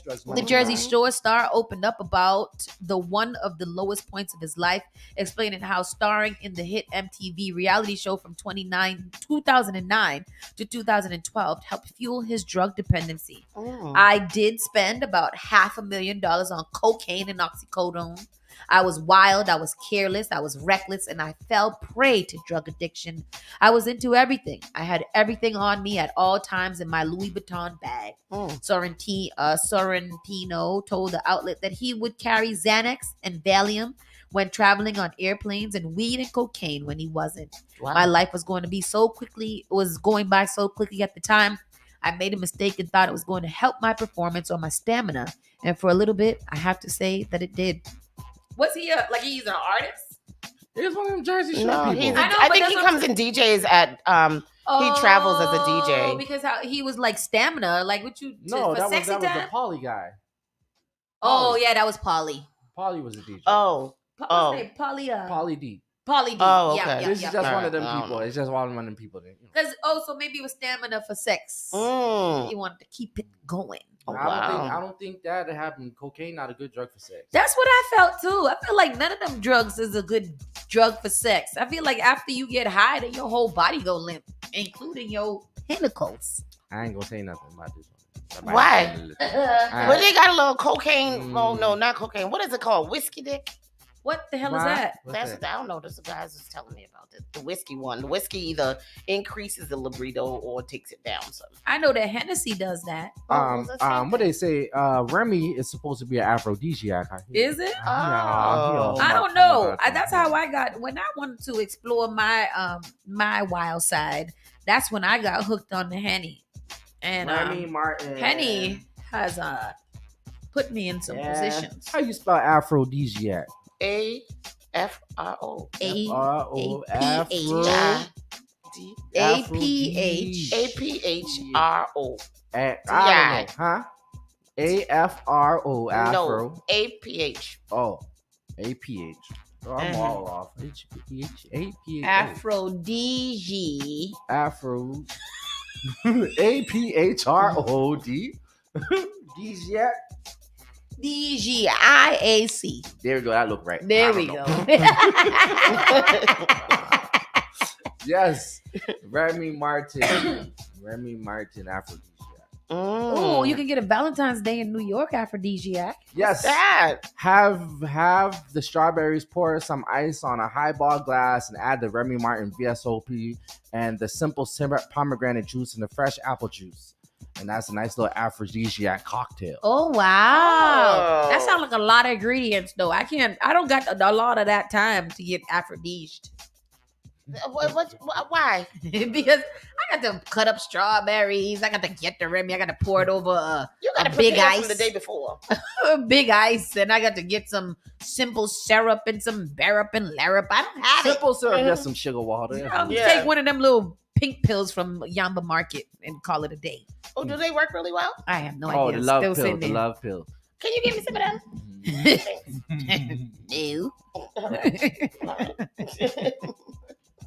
drugs. The Jersey Shore star opened up about one of the lowest points of his life, explaining how starring in the hit MTV reality show from 2009 to 2012 helped fuel his drug dependency. I did spend about $500,000 on cocaine and oxycodone. I was wild, I was careless, I was reckless, and I fell prey to drug addiction. I was into everything. I had everything on me at all times in my Louis Vuitton bag. Sorrentino told the outlet that he would carry Xanax and Valium when traveling on airplanes and weed and cocaine when he wasn't. Wow. My life was going by so quickly at the time. I made a mistake and thought it was going to help my performance or my stamina. And for a little bit, I have to say that it did. Was he he's an artist? He's one of them Jersey Shore No, people. I think he comes in DJs at he travels as a DJ. Because he was like stamina, like what you No, for that sexy was the time? Polly guy. Oh yeah, that was Polly. Polly was a DJ. Oh. What's his name? Polly. Polly D. Polly D. Oh, Yeah, okay. yeah, This is yeah. just one of them people. It's just one of them people. Because so maybe it was stamina for sex. He wanted to keep it going. I don't think that happened. Cocaine not a good drug for sex. That's what I felt too. I feel like none of them drugs is a good drug for sex. I feel like after you get high, then your whole body go limp, including your tentacles. I ain't gonna say nothing about this one. Why? Well, they got a little cocaine. Oh no, not cocaine. What is it called? Whiskey dick? What the hell is that? That's what I don't know. This guys was telling me about the whiskey one. The whiskey either increases the libido or takes it down. So I know that Hennessy does that. What they say? Remy is supposed to be an aphrodisiac. Is it? I I don't know. That's how I got when I wanted to explore my my wild side. That's when I got hooked on the Henny. And Remy Martin. Henny has put me in some positions. How you spell aphrodisiac? AFRO. Afro. APHRO. I don't know, huh? AFRO, Afro. No, APH. Oh, APH. Oh, I'm all off. APH. Aphrodisiac. Afro. APHROD. Desiac. DGIAC. There we go. That look right. There we go. Yes. Remy Martin. Remy Martin, aphrodisiac. Oh, you can get a Valentine's Day in New York aphrodisiac. Yes. That. Have the strawberries, pour some ice on a highball glass and add the Remy Martin VSOP and the simple pomegranate juice and the fresh apple juice. And that's a nice little aphrodisiac cocktail. Oh, wow. That sounds like a lot of ingredients, though. I don't got a lot of that time to get aphrodisiac. Why? Because I got to cut up strawberries. I got to get the Remy. I got to pour it over You got to big prepare ice from the day before. big ice, and I got to get some simple syrup and some Barup and Larup. I don't have Simple syrup, just some sugar water. Take one of them little pink pills from Yamba Market and call it a day. Oh, do they work really well? I have no Oh, idea. the love Still pill. sitting The there. love pill. Can you give me some of them? No.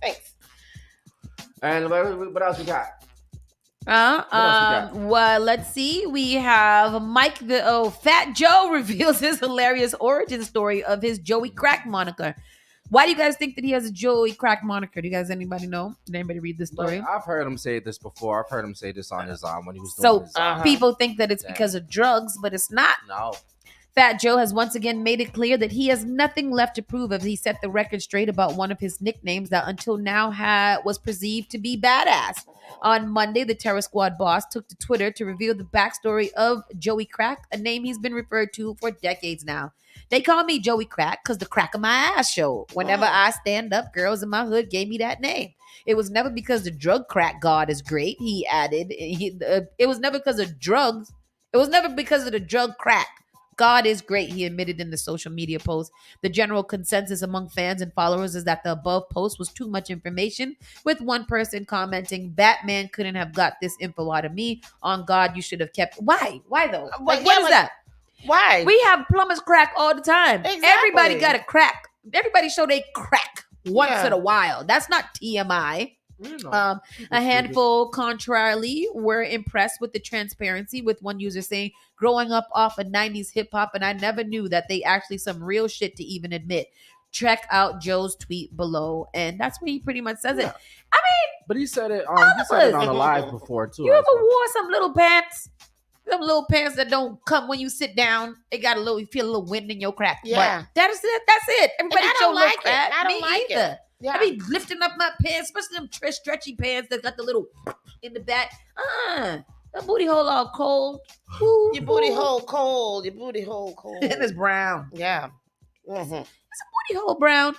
Thanks. And what else we got? Well, let's see. We have Mike Fat Joe reveals his hilarious origin story of his Joey Crack moniker. Why do you guys think that he has a Joey Crack moniker? Do you guys anybody know? Did anybody read this story? I've heard him say this before. I've heard him say this on his when he was doing his people think that it's because of drugs, but it's not. No. Fat Joe has once again made it clear that he has nothing left to prove as he set the record straight about one of his nicknames that until now was perceived to be badass. On Monday, the Terror Squad boss took to Twitter to reveal the backstory of Joey Crack, a name he's been referred to for decades now. They call me Joey Crack because the crack of my ass show. Whenever I stand up, girls in my hood gave me that name. It was never because the drug crack god is great, he added. It was never because of drugs. It was never because of the drug crack. God is great, he admitted in the social media post. The general consensus among fans and followers is that the above post was too much information, with one person commenting, Batman couldn't have got this info out of me. On God, you should have kept. Why? Why though? What is that? Why? We have plumbers crack all the time. Exactly. Everybody got a crack. Everybody show they crack once Yeah. in a while. That's not TMI. A handful, contrarily, were impressed with the transparency, with one user saying, growing up off of 90s hip hop, and I never knew that they actually some real shit to even admit. Check out Joe's tweet below. And that's where he pretty much says it. I mean, but he said it on a live before too. you ever wore some little pants? Them little pants that don't come when you sit down. They got you feel a little wind in your crack. Yeah. But that is it. That's it. Everybody And I show don't little like it. crack. I don't Me like it. either. Yeah. I be lifting up my pants, especially them stretchy pants that got the little in the back. That booty hole all cold. Ooh, Your booty ooh. hole cold. Your booty hole cold. And it's brown. Yeah. It's a booty hole brown.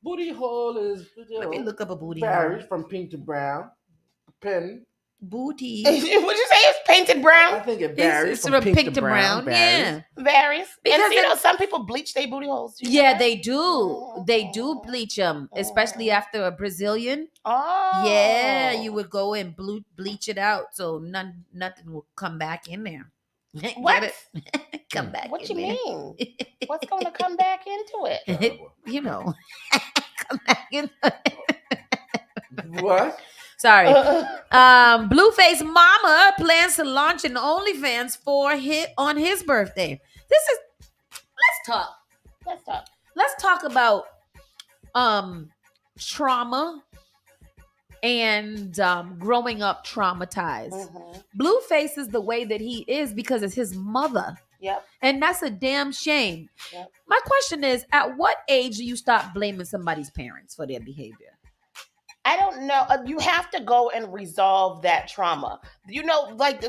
Booty hole is. Let me look up a booty varies hole. from pink to brown. Pin. Booty. Would you say it's painted brown? I think it varies It's from pink to brown. varies. Yeah. Varies. Because And you know, it- some people bleach their booty holes. You know Yeah, that? they do. They do bleach them, especially after a Brazilian. Oh. Yeah, you would go and bleach it out, so nothing will come back in there. Get What? it? Come back. What in you there. mean? What's going to come back into it? You know, come back in. What? Sorry. Blueface Mama plans to launch an OnlyFans on his birthday. Let's talk about trauma and growing up traumatized. Blueface is the way that he is because it's his mother. Yep. And that's a damn shame. Yep. My question is, at what age do you stop blaming somebody's parents for their behavior? I don't know. You have to go and resolve that trauma. You know, like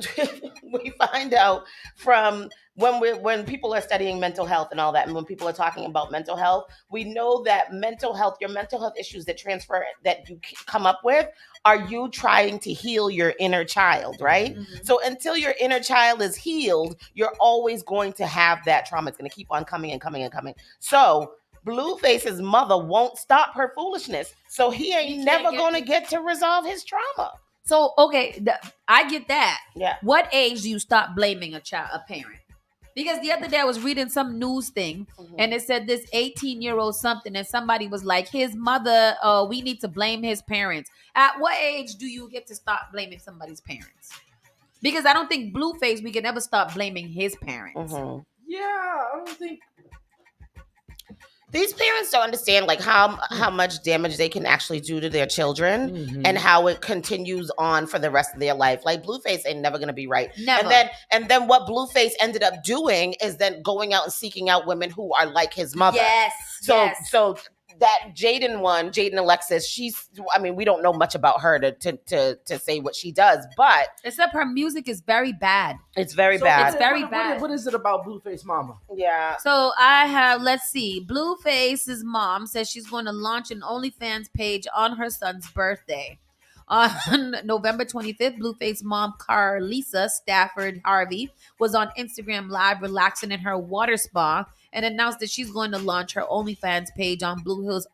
we find out from when people are studying mental health and all that, and when people are talking about mental health, we know that your mental health issues that you come up with are you trying to heal your inner child, right? Mm-hmm. So until your inner child is healed, you're always going to have that trauma. It's going to keep on coming and coming and coming. So Blueface's mother won't stop her foolishness. So he ain't never going to get to resolve his trauma. So, okay, I get that. Yeah. What age do you stop blaming a parent? Because the other day I was reading some news thing and it said this 18-year-old something and somebody was like, his mother, we need to blame his parents. At what age do you get to stop blaming somebody's parents? Because I don't think Blueface, we can ever stop blaming his parents. Yeah, I don't think these parents don't understand like how much damage they can actually do to their children and how it continues on for the rest of their life. Like Blueface ain't never gonna be right. Never. And then what Blueface ended up doing is then going out and seeking out women who are like his mother. Yes. So that Jaden Alexis, we don't know much about her to say what she does, but except her music is very bad. It's very bad. It's very bad. What is it about Blueface mama? Yeah. So I have, let's see, Blueface's mom says she's going to launch an OnlyFans page on her son's birthday. On November 25th, Blueface mom Carlisa Stafford Harvey was on Instagram Live relaxing in her water spa and announced that she's going to launch her OnlyFans page on Blueface's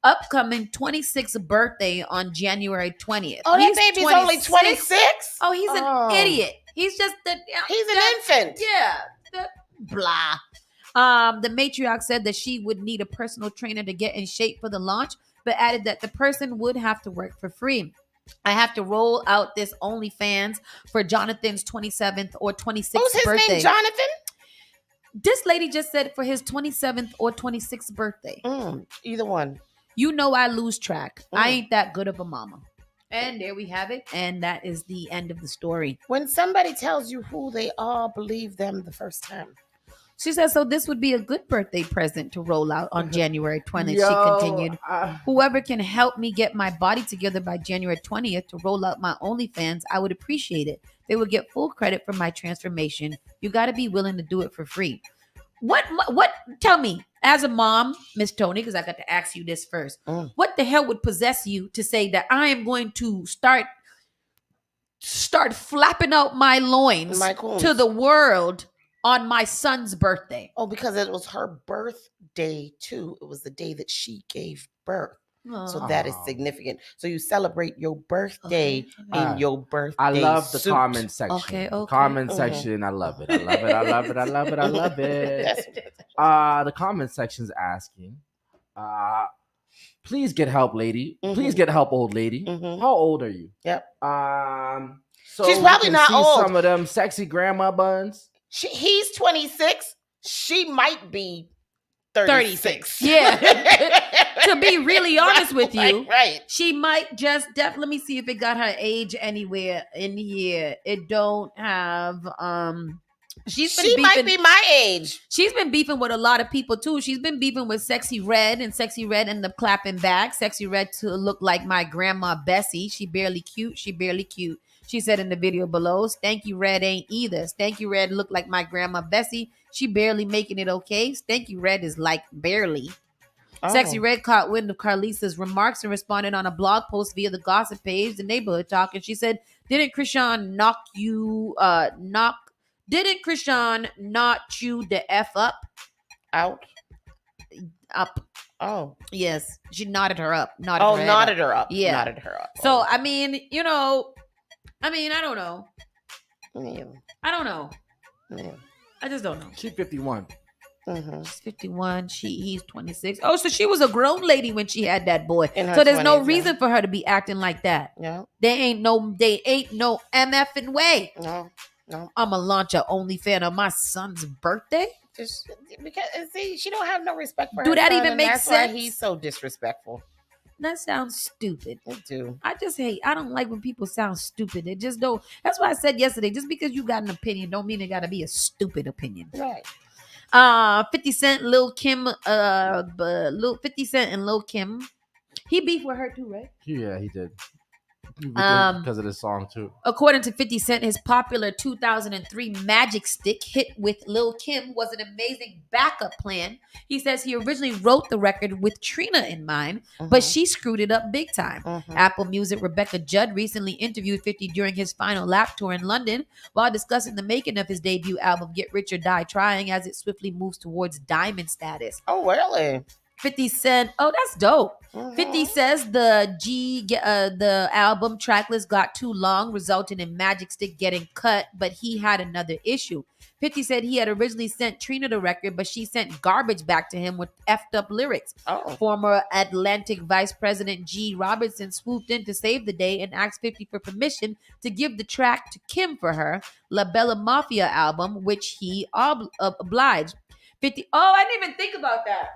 upcoming 26th birthday on January 20th. Oh, that baby's only 26? Oh, he's an idiot. He's just he's an infant. Yeah. Blah. The matriarch said that she would need a personal trainer to get in shape for the launch, but added that the person would have to work for free. I have to roll out this OnlyFans for Jonathan's 27th or 26th birthday. Who's his name, Jonathan? This lady just said for his 27th or 26th birthday. Either one. You know I lose track. I ain't that good of a mama. And there we have it. And that is the end of the story. When somebody tells you who they are, believe them the first time. She said, so this would be a good birthday present to roll out on January 20th. She continued, whoever can help me get my body together by January 20th to roll out my OnlyFans, I would appreciate it. They would get full credit for my transformation. You got to be willing to do it for free. What, tell me, as a mom, Miss Tony, because I got to ask you this first. What the hell would possess you to say that I am going to start flapping out my loins to the world on my son's birthday? Oh, because it was her birthday too. It was the day that she gave birth. So that is significant. So you celebrate your birthday in your birthday I love the suit. comment section. Okay. Comment section, I love it. I love it. The comment section's asking, please get help, lady. Please get help, old lady. How old are you? Yep. So she's probably not old. Some of them sexy grandma buns. He's 26. She might be 36. Yeah. To be really honest with you, right. She might just let me see if it got her age anywhere in here. It don't have she might be my age. She's been beefing with a lot of people too. She's been beefing with Sexy Red, and Sexy Red ended up clapping back. Sexy Red to look like my grandma Bessie. She barely cute. She said in the video below, Stanky Red ain't either. Stanky Red looked like my grandma Bessie. She barely making it okay. Stanky Red is like barely. Sexy Red caught wind of Carlisa's remarks and responded on a blog post via the gossip page, The Neighborhood Talk, and she said, Didn't Krishan knock you the F up? Out? Up. Oh. Yes. She nodded her up. Nodded her up. Yeah. Nodded her up. So, I mean, I don't know. Yeah. I don't know. Yeah. I just don't know. She's 51. She's 51. He's 26. Oh, so she was a grown lady when she had that boy. So there's no reason for her to be acting like that. Yeah. They ain't no MFing way. No. I'ma launch a OnlyFans on my son's birthday. Just because she don't have no respect for Do her that son, even and make that's sense? why he's so disrespectful. That sounds stupid. It do. I don't like when people sound stupid. It just don't. That's why I said yesterday, just because you got an opinion don't mean it got to be a stupid opinion. Right. 50 Cent, Lil Kim, 50 Cent and Lil Kim. He beefed with her too, right? Yeah, he did. Because of this song too. According to 50 Cent, his popular 2003 Magic Stick hit with Lil' Kim was an amazing backup plan. He says he originally wrote the record with Trina in mind, but she screwed it up big time. Apple Music Rebecca Judd recently interviewed 50 during his final lap tour in London while discussing the making of his debut album Get Rich or Die Trying as it swiftly moves towards diamond status. Oh, really? 50 Cent, oh, that's dope. 50 says the album tracklist got too long, resulting in Magic Stick getting cut, but he had another issue. 50 said he had originally sent Trina the record, but she sent garbage back to him with effed up lyrics. Former Atlantic Vice President G. Robertson swooped in to save the day and asked 50 for permission to give the track to Kim for her La Bella Mafia album, which he obliged. 50, I didn't even think about that.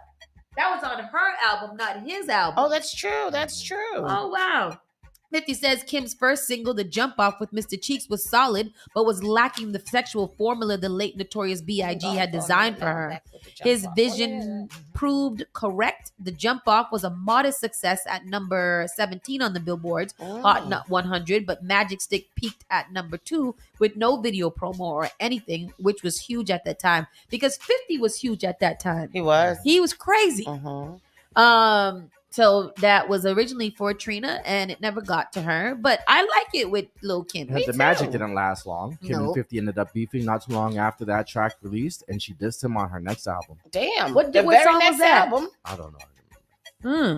That was on her album, not his album. Oh, that's true. That's true. Oh, wow. 50 says Kim's first single, The Jump Off with Mr. Cheeks, was solid, but was lacking the sexual formula the late Notorious B.I.G. had designed for her. His vision proved correct. The Jump Off was a modest success at number 17 on the Billboard's Hot 100, but Magic Stick peaked at number 2 with no video promo or anything, which was huge at that time because 50 was huge at that time. He was. He was crazy. So that was originally for Trina, and it never got to her. But I like it with Lil' Kim. The magic didn't last long. Kim and 50 ended up beefing not too long after that track released, and she dissed him on her next album. Damn. What the song very was next that? album? I don't know.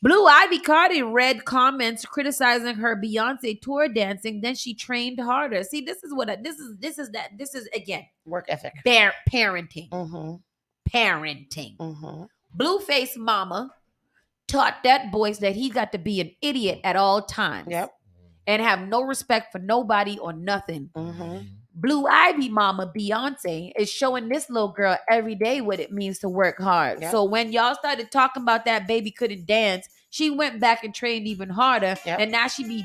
Blue Ivy Cardi read comments criticizing her Beyonce tour dancing. Then she trained harder. See, this is again work ethic, parenting, Blueface mama taught that boy that he got to be an idiot at all times. And have no respect for nobody or nothing. Blue Ivy mama Beyonce is showing this little girl every day what it means to work hard. So when y'all started talking about that baby couldn't dance, she went back and trained even harder. And now she's a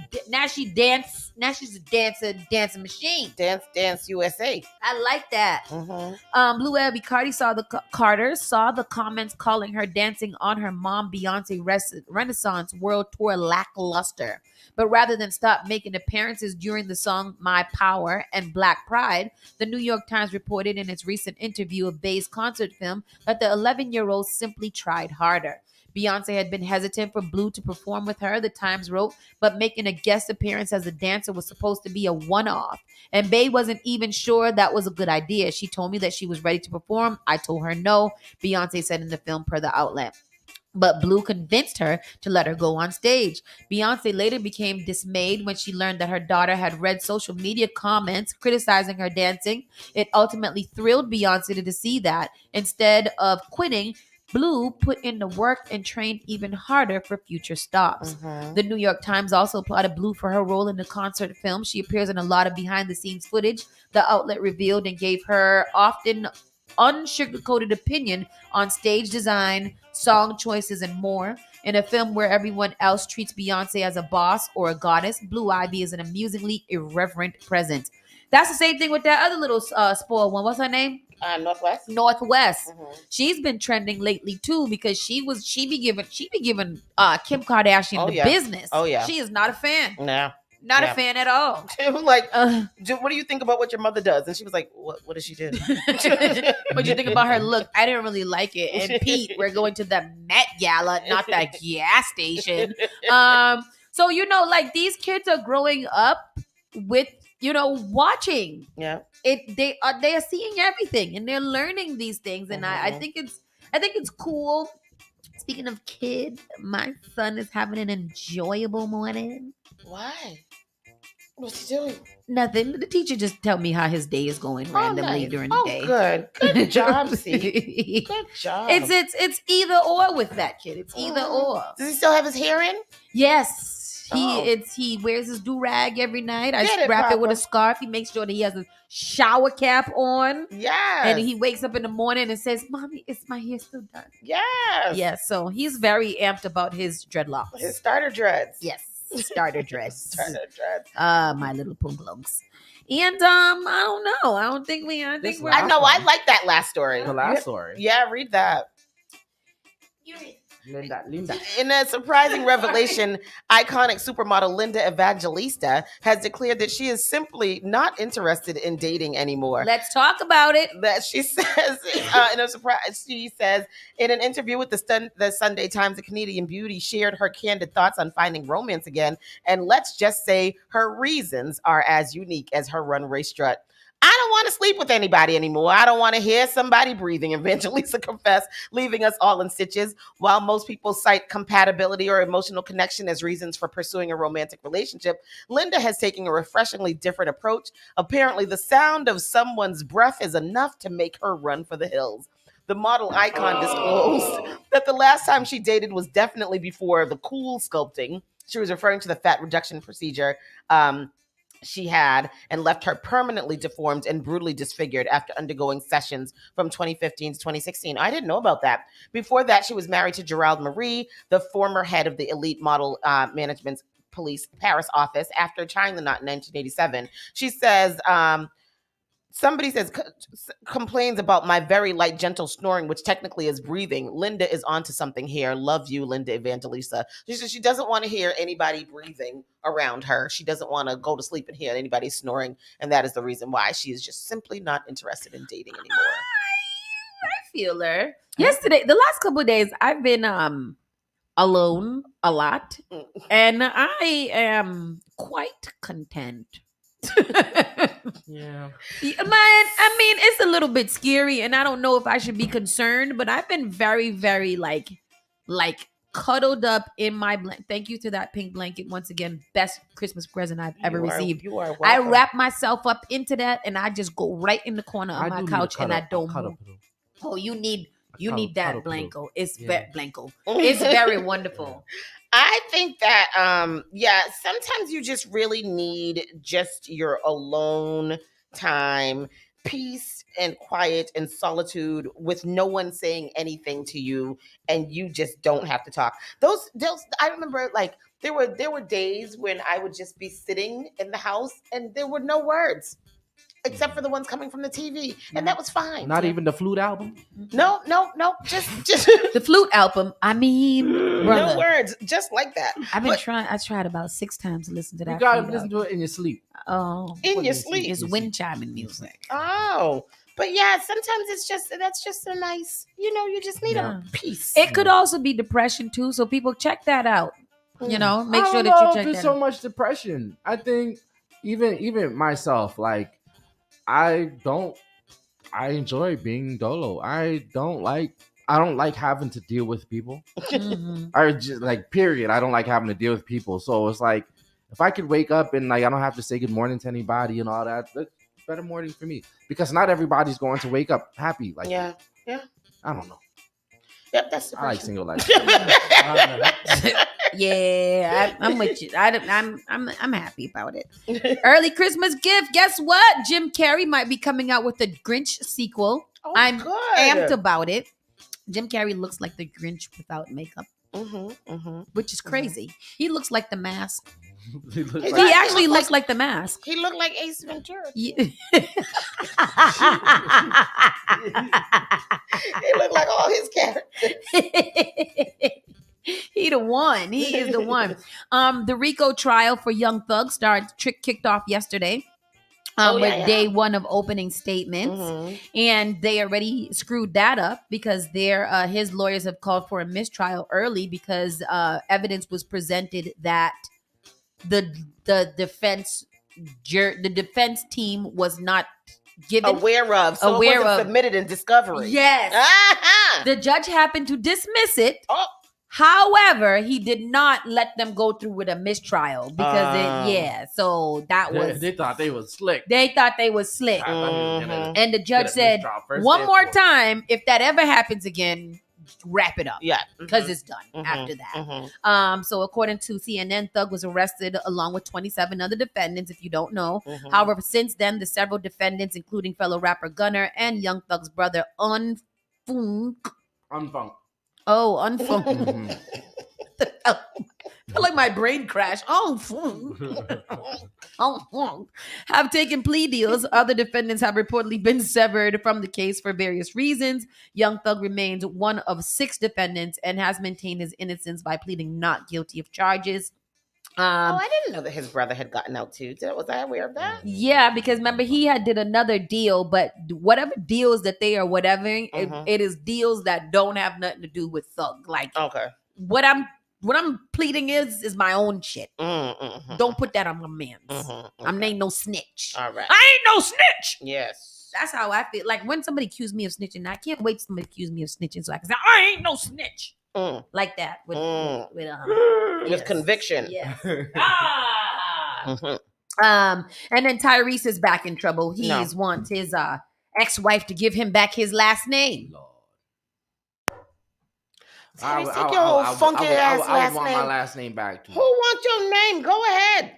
dancing machine. Dance USA. I like that. Blue Ivy Carter saw the comments calling her dancing on her mom Beyonce Renaissance World Tour lackluster. But rather than stop making appearances during the song My Power and Black Pride, the New York Times reported in its recent interview of Bey's concert film that the 11-year-old simply tried harder. Beyonce had been hesitant for Blue to perform with her, the Times wrote, but making a guest appearance as a dancer was supposed to be a one-off. And Bey wasn't even sure that was a good idea. She told me that she was ready to perform. I told her no, Beyonce said in the film per the outlet. But Blue convinced her to let her go on stage. Beyonce later became dismayed when she learned that her daughter had read social media comments criticizing her dancing. It ultimately thrilled Beyonce to see that. Instead of quitting, Blue put in the work and trained even harder for future stops. The New York Times also applauded Blue for her role in the concert film. She appears in a lot of behind-the-scenes footage the outlet revealed and gave her often unsugar-coated opinion on stage design, song choices, and more. In a film where everyone else treats Beyonce as a boss or a goddess, Blue Ivy is an amusingly irreverent presence. That's the same thing with that other little spoiled one. What's her name? Northwest. She's been trending lately too because she be giving Kim Kardashian the business. Oh yeah. She is not a fan. No. Not a fan at all. Like, what do you think about what your mother does? And she was like, what does she do? What you think about her look? I didn't really like it. And Pete, we're going to the Met Gala, not the gas station. So, like these kids are growing up with, watching. Yeah. They are seeing everything and they're learning these things. And I think it's cool. Speaking of kids, my son is having an enjoyable morning. Why? What's he doing? Nothing. The teacher just tell me how his day is going randomly during the day. Good job, C. Good job. It's either or with that kid. It's either or. Does he still have his hair in? Yes. He wears his do-rag every night. I wrap it with a scarf. He makes sure that he has a shower cap on. Yes. And he wakes up in the morning and says, "Mommy, is my hair still done?" Yes. Yes. So he's very amped about his dreadlocks. His starter dreads. Yes. Starter dreads. Starter dreads. My little punglungs. And I don't know. I I know. I like that last story. The last story. Yeah, read that. Linda. In a surprising revelation, iconic supermodel Linda Evangelista has declared that she is simply not interested in dating anymore. Let's talk about it. That she says in a surprise. She says in an interview with the Sunday Times, the Canadian beauty shared her candid thoughts on finding romance again, and let's just say her reasons are as unique as her runway strut. I don't want to sleep with anybody anymore. I don't want to hear somebody breathing, Evangelista confessed, leaving us all in stitches. While most people cite compatibility or emotional connection as reasons for pursuing a romantic relationship, Linda has taken a refreshingly different approach. Apparently, the sound of someone's breath is enough to make her run for the hills. The model icon disclosed that the last time she dated was definitely before the cool sculpting. She was referring to the fat reduction procedure she had and left her permanently deformed and brutally disfigured after undergoing sessions from 2015 to 2016. I didn't know about that. Before that, she was married to Gerald Marie, the former head of the elite model management police Paris office, after tying the knot in 1987. She says, somebody says, complains about my very light, gentle snoring, which technically is breathing. Linda is onto something here. Love you, Linda Evangelista. She says she doesn't want to hear anybody breathing around her. She doesn't want to go to sleep and hear anybody snoring. And that is the reason why she is just simply not interested in dating anymore. I feel her. Yesterday, the last couple of days, I've been alone a lot. And I am quite content. Yeah. Man, I mean, it's a little bit scary, and I don't know if I should be concerned, but I've been very, very like cuddled up in my blanket. Thank you to that pink blanket once again. Best Christmas present I've ever received. You are welcome. I wrap myself up into that, and I just go right in the corner of my couch, and I don't move. Oh, you need that blanket. It's blanket. It's very wonderful. I think that, sometimes you just really need just your alone time, peace and quiet and solitude with no one saying anything to you, and you just don't have to talk. Those I remember, like, there were days when I would just be sitting in the house and there were no words. Except for the ones coming from the TV. And that was fine. Not even the flute album? No. Just the flute album. I mean, brother. No words. Just like that. I tried about 6 times to listen to that. You gotta listen to it in your sleep. Oh. In your sleep. It's wind chiming music. Oh. But yeah, sometimes that's just a nice, you just need a peace. It could also be depression too. So people check that out. Make sure that you check that out. It's so much depression. I think even myself, like, I enjoy being dolo. I don't like having to deal with people. I just period. I don't like having to deal with people. So it's like, if I could wake up and I don't have to say good morning to anybody and all that, that's better morning for me. Because not everybody's going to wake up happy. Like, yeah. I don't know. Yep, that's I like single life. Yeah, I'm with you. I'm happy about it. Early Christmas gift. Guess what? Jim Carrey might be coming out with a Grinch sequel. I'm amped about it. Jim Carrey looks like the Grinch without makeup, which is crazy. He looks like the Mask. He actually looks like the Mask. He looked like Ace Ventura. Yeah. He looked like all his characters. He the one. He is the one. The RICO trial for Young Thug kicked off yesterday. With day one of opening statements, and they already screwed that up because his lawyers have called for a mistrial early because evidence was presented that the defense team was not given aware of, so it wasn't submitted in discovery. Yes, the judge happened to dismiss it. However, he did not let them go through with a mistrial because so that was... They thought they was slick. And the judge said, one more time, if that ever happens again, wrap it up. Yeah. Because it's done after that. So according to CNN, Thug was arrested along with 27 other defendants, if you don't know. However, since then, the several defendants, including fellow rapper Gunner and Young Thug's brother, Unfunk. Unfunk. Oh, Unfunk. feel like my brain crashed. Have taken plea deals. Other defendants have reportedly been severed from the case for various reasons. Young Thug remains one of 6 defendants and has maintained his innocence by pleading not guilty of charges. I didn't know that his brother had gotten out too. Was I aware of that? Yeah, because remember he had did another deal, but whatever deals that they are whatever, it is deals that don't have nothing to do with Thug. Like, okay, what I'm pleading is my own shit. Don't put that on my man's. I ain't no snitch. All right, I ain't no snitch. Yes, that's how I feel. Like when somebody accuse me of snitching, I can't wait till somebody accuse me of snitching so I can say I ain't no snitch. Like that with conviction. Yes. And then Tyrese is back in trouble. He wants his ex-wife to give him back his last name. I want my last name back too. Who wants your name? Go ahead.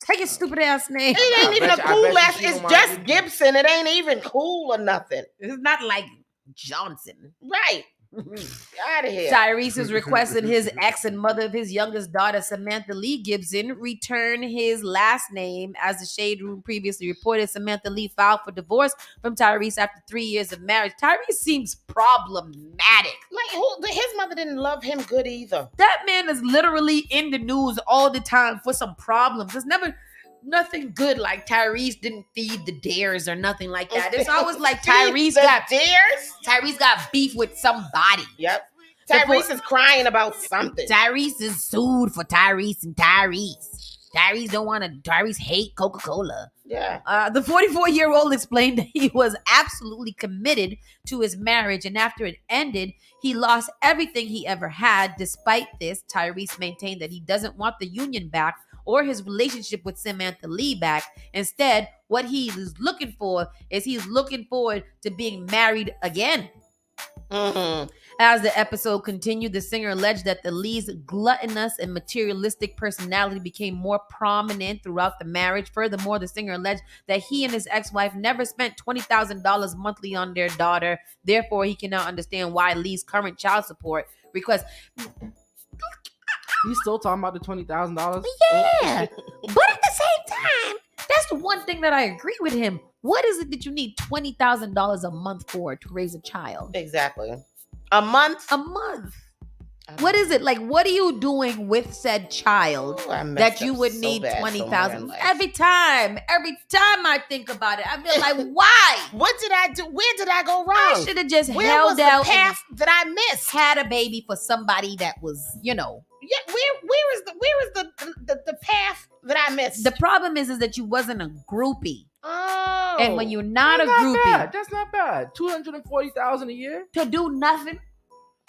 Take your stupid ass name. It ain't even a cool ass. It's just Gibson. It ain't even cool or nothing. It's not like Johnson. Right. Out of here. Tyrese is requesting his ex and mother of his youngest daughter, Samantha Lee Gibson, return his last name. As the Shade Room previously reported, Samantha Lee filed for divorce from Tyrese after 3 years of marriage. Tyrese seems problematic. Like, his mother didn't love him good either. That man is literally in the news all the time for some problems. There's never nothing good like Tyrese didn't feed the dares or nothing like that. It's always like Tyrese got beef with somebody. Yep. Tyrese is crying about something. Tyrese is sued for Tyrese and Tyrese. Tyrese hate Coca-Cola. Yeah. The 44-year-old explained that he was absolutely committed to his marriage, and after it ended, he lost everything he ever had. Despite this, Tyrese maintained that he doesn't want the union back or his relationship with Samantha Lee back. Instead, what he is looking for is he's looking forward to being married again. As the episode continued, the singer alleged that the Lee's gluttonous and materialistic personality became more prominent throughout the marriage. Furthermore, the singer alleged that he and his ex-wife never spent $20,000 monthly on their daughter. Therefore, he cannot understand why Lee's current child support request. You still talking about the $20,000? Yeah, but at the same time, that's the one thing that I agree with him. What is it that you need $20,000 a month for to raise a child? Exactly. A month? A month. What is it? Like, what are you doing with said child that you would need $20,000? Every time I think about it, I feel like, why? What did I do? Where did I go wrong? I should have just held out. The path that I missed? Had a baby for somebody that was, Yeah, where is the path that I missed? The problem is that you wasn't a groupie. Oh. And when you're not a groupie, that's not bad. $240,000 a year to do nothing.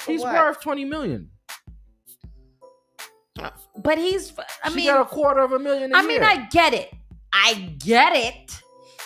He's worth $20 million. But she got $250,000 a year. I mean, I get it.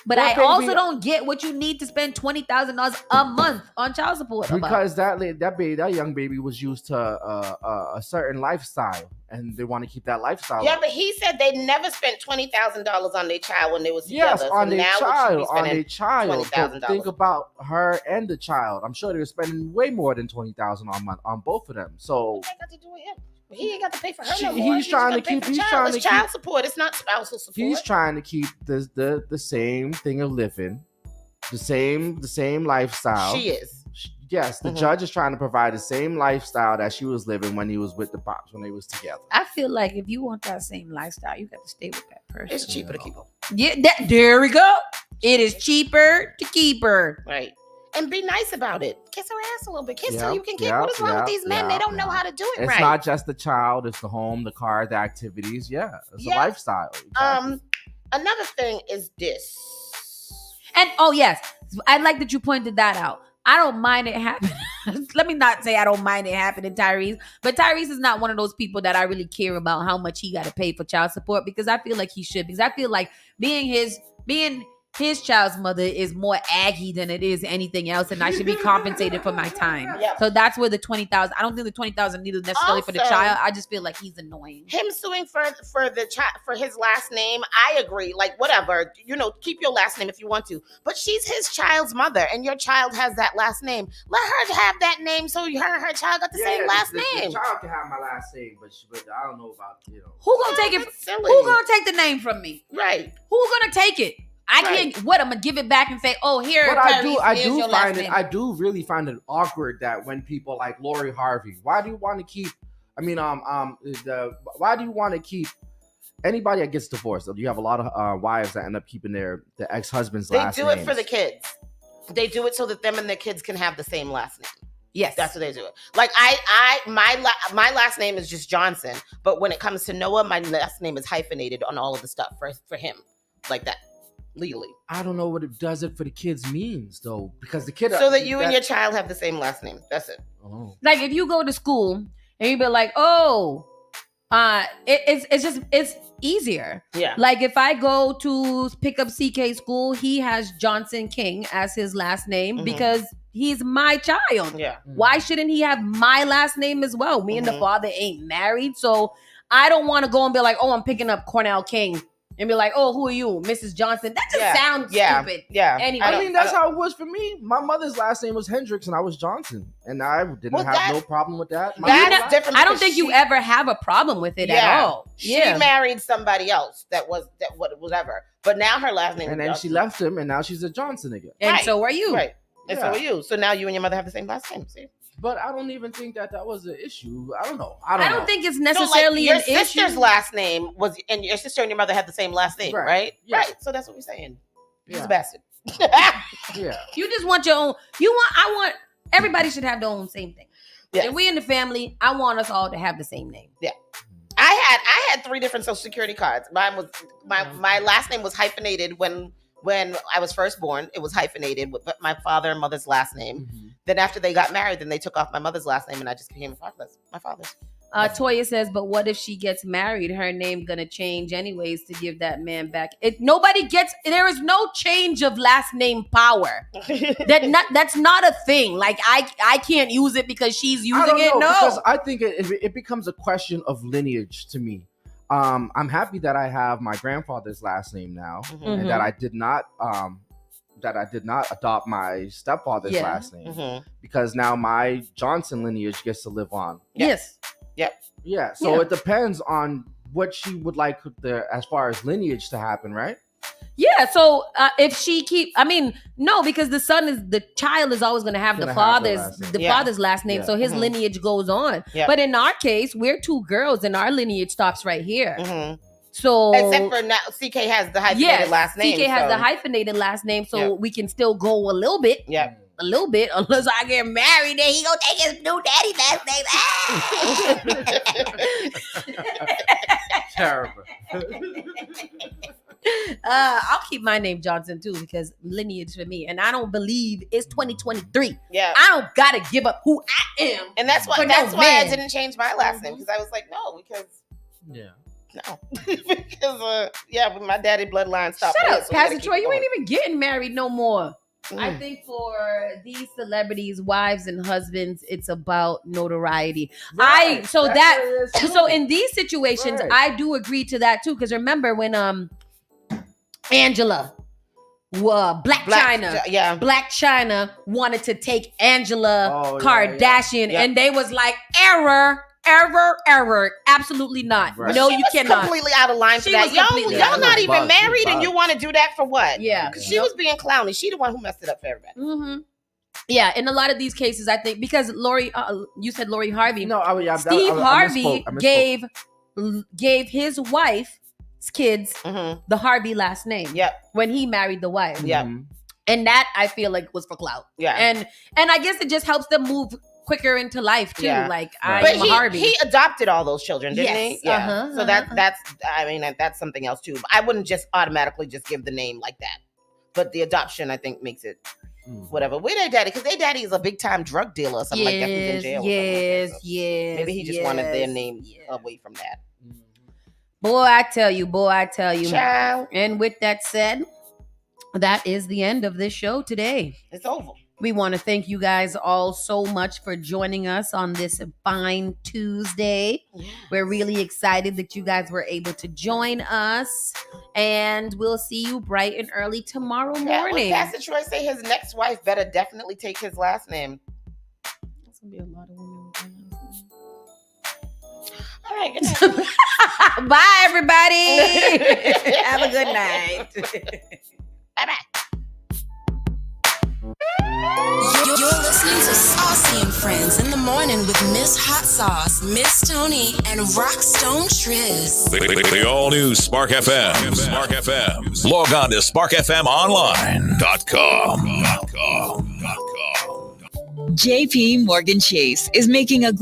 But I also don't get what you need to spend $20,000 a month on child support. Because that young baby was used to a certain lifestyle, and they want to keep that lifestyle. Yeah, but he said they never spent $20,000 on their child when they was together. Yes, on their child. $20,000. Think about her and the child. I'm sure they were spending way more than $20,000 a month on both of them. So what that got to do with him? He ain't got to pay for her no more. He's trying to keep. It's child support. It's not spousal support. He's trying to keep the same thing of living, the same lifestyle. She is. Yes, the judge is trying to provide the same lifestyle that she was living when he was with the pops when they was together. I feel like if you want that same lifestyle, you got to stay with that person. It's cheaper to keep her. Yeah, there we go. It is cheaper to keep her. Right. And be nice about it. Kiss her ass a little bit. Kiss her. You can get. What is wrong with these men? They don't know how to do it right. It's not just the child. It's the home, the car, the activities. Yeah, it's a lifestyle. Exactly. Another thing is this. And yes, I like that you pointed that out. I don't mind it happening. Let me not say I don't mind it happening, Tyrese. But Tyrese is not one of those people that I really care about how much he got to pay for child support, because I feel like he should. Because I feel like being his child's mother is more aggy than it is anything else, and I should be compensated for my time. Yep. So that's where the 20,000. I don't think the 20,000 needed necessarily for the Also, child. I just feel like he's annoying. Him suing for the child for his last name, I agree. Like whatever, keep your last name if you want to. But she's his child's mother, and your child has that last name. Let her have that name, so her child got the same last name. The child can have my last name, but I don't know about Who gonna take it? Who gonna take the name from me? Right. Who gonna take it? I can't. What, I'm gonna give it back and say, "Oh, here." But Tyrese, I do really find it awkward that when people like Lori Harvey, why do you want to keep? I mean, why do you want to keep anybody that gets divorced? You have a lot of wives that end up keeping the ex-husband's last name. They do it for the kids. They do it so that them and their kids can have the same last name. Yes, that's what they do it. Like my last name is just Johnson, but when it comes to Noah, my last name is hyphenated on all of the stuff for him, like that. Legally, I don't know what it does it for the kids means though, because the kid so that you and your child have the same last name. That's it. Oh. Like if you go to school and you be like, "Oh, it's easier." Yeah. Like if I go to pick up CK school, he has Johnson King as his last name because he's my child. Yeah. Why shouldn't he have my last name as well? Me and the father ain't married, so I don't want to go and be like, "Oh, I'm picking up Cornell King." And be like, "Oh, who are you, Mrs. Johnson?" That just sounds stupid. Yeah. Anyway, I mean, that's how it was for me. My mother's last name was Hendricks, and I was Johnson, and I didn't have no problem with that. That's different. I don't think you ever have a problem with it at all. She married somebody else whatever, but now her last name. And then she left him, and now she's a Johnson again. And so are you. Right. And so are you. So now you and your mother have the same last name. See. But I don't even think that was an issue. I don't know. I don't think it's necessarily an issue. Your sister's last name was, and your sister and your mother had the same last name, right? Yeah. Right. So that's what we're saying. He's a bastard. Yeah. You just want your own. I want. Everybody should have their own same thing. Yeah. And we in the family, I want us all to have the same name. Yeah. I had 3 different social security cards. Mine was my last name was hyphenated when I was first born. It was hyphenated with my father and mother's last name. Then after they got married, then they took off my mother's last name and I just became my father's. Toya says, but what if she gets married? Her name gonna change anyways to give that man back. There is no change of last name power. That's not a thing. Like I can't use it because she's using it. No, because I think it becomes a question of lineage to me. I'm happy that I have my grandfather's last name now, and that I did not adopt my stepfather's last name because now my Johnson lineage gets to live on. Yes. Yep. Yeah. So it depends on what she would like as far as lineage to happen, right? Yeah. So if she no, because the child is always going to have the father's last name. So his lineage goes on. Yeah. But in our case, we're 2 girls and our lineage stops right here. So except for now, CK has the hyphenated last name. CK has the hyphenated last name, so we can still go a little bit. Yeah. A little bit, unless I get married, then he gonna take his new daddy last name. Terrible. I'll keep my name Johnson too because lineage for me, and I don't believe it's 2023. Yeah, I don't gotta give up who I am, and that's why I didn't change my last name because I was like, no, because because my daddy bloodline stopped. Shut up, Pastor Troy. You ain't even getting married no more. I think for these celebrities, wives and husbands, it's about notoriety. So in these situations, I do agree to that too. Because remember when Angela, Black China wanted to take Angela Kardashian, and they was like, error. Absolutely not. Right. No, she you was cannot. Completely out of line for that. Y'all not even married, and you want to do that for what? Yeah, she was being clowny. She the one who messed it up for everybody. Yeah, in a lot of these cases, I think because Lori, you said Lori Harvey. No, Steve Harvey gave his wife's kids the Harvey last name. Yeah, when he married the wife. Yeah, and that I feel like was for clout. Yeah, and I guess it just helps them move quicker into life too. Yeah. Like Harvey. He adopted all those children, didn't he? Yeah. So that's something else too. I wouldn't just automatically just give the name like that. But the adoption, I think, makes it whatever. Where their daddy? Because their daddy is a big time drug dealer or something like that. Who's in jail. Yes. Maybe he just wanted their name away from that. Boy, I tell you. Child. And with that said, that is the end of this show today. It's over. We want to thank you guys all so much for joining us on this fine Tuesday. Yes. We're really excited that you guys were able to join us. And we'll see you bright and early tomorrow morning. Pastor Troy say his next wife better definitely take his last name. That's going to be a lot of women. All right, good night. Bye, everybody. Have a good night. Bye-bye. You're listening to Saucy and Friends in the morning with Miss Hot Sauce, Miss Tony, and Rockstone Triz. The all-new Spark FM. Spark FM. Log on to sparkfmonline.com. JP Morgan Chase is making a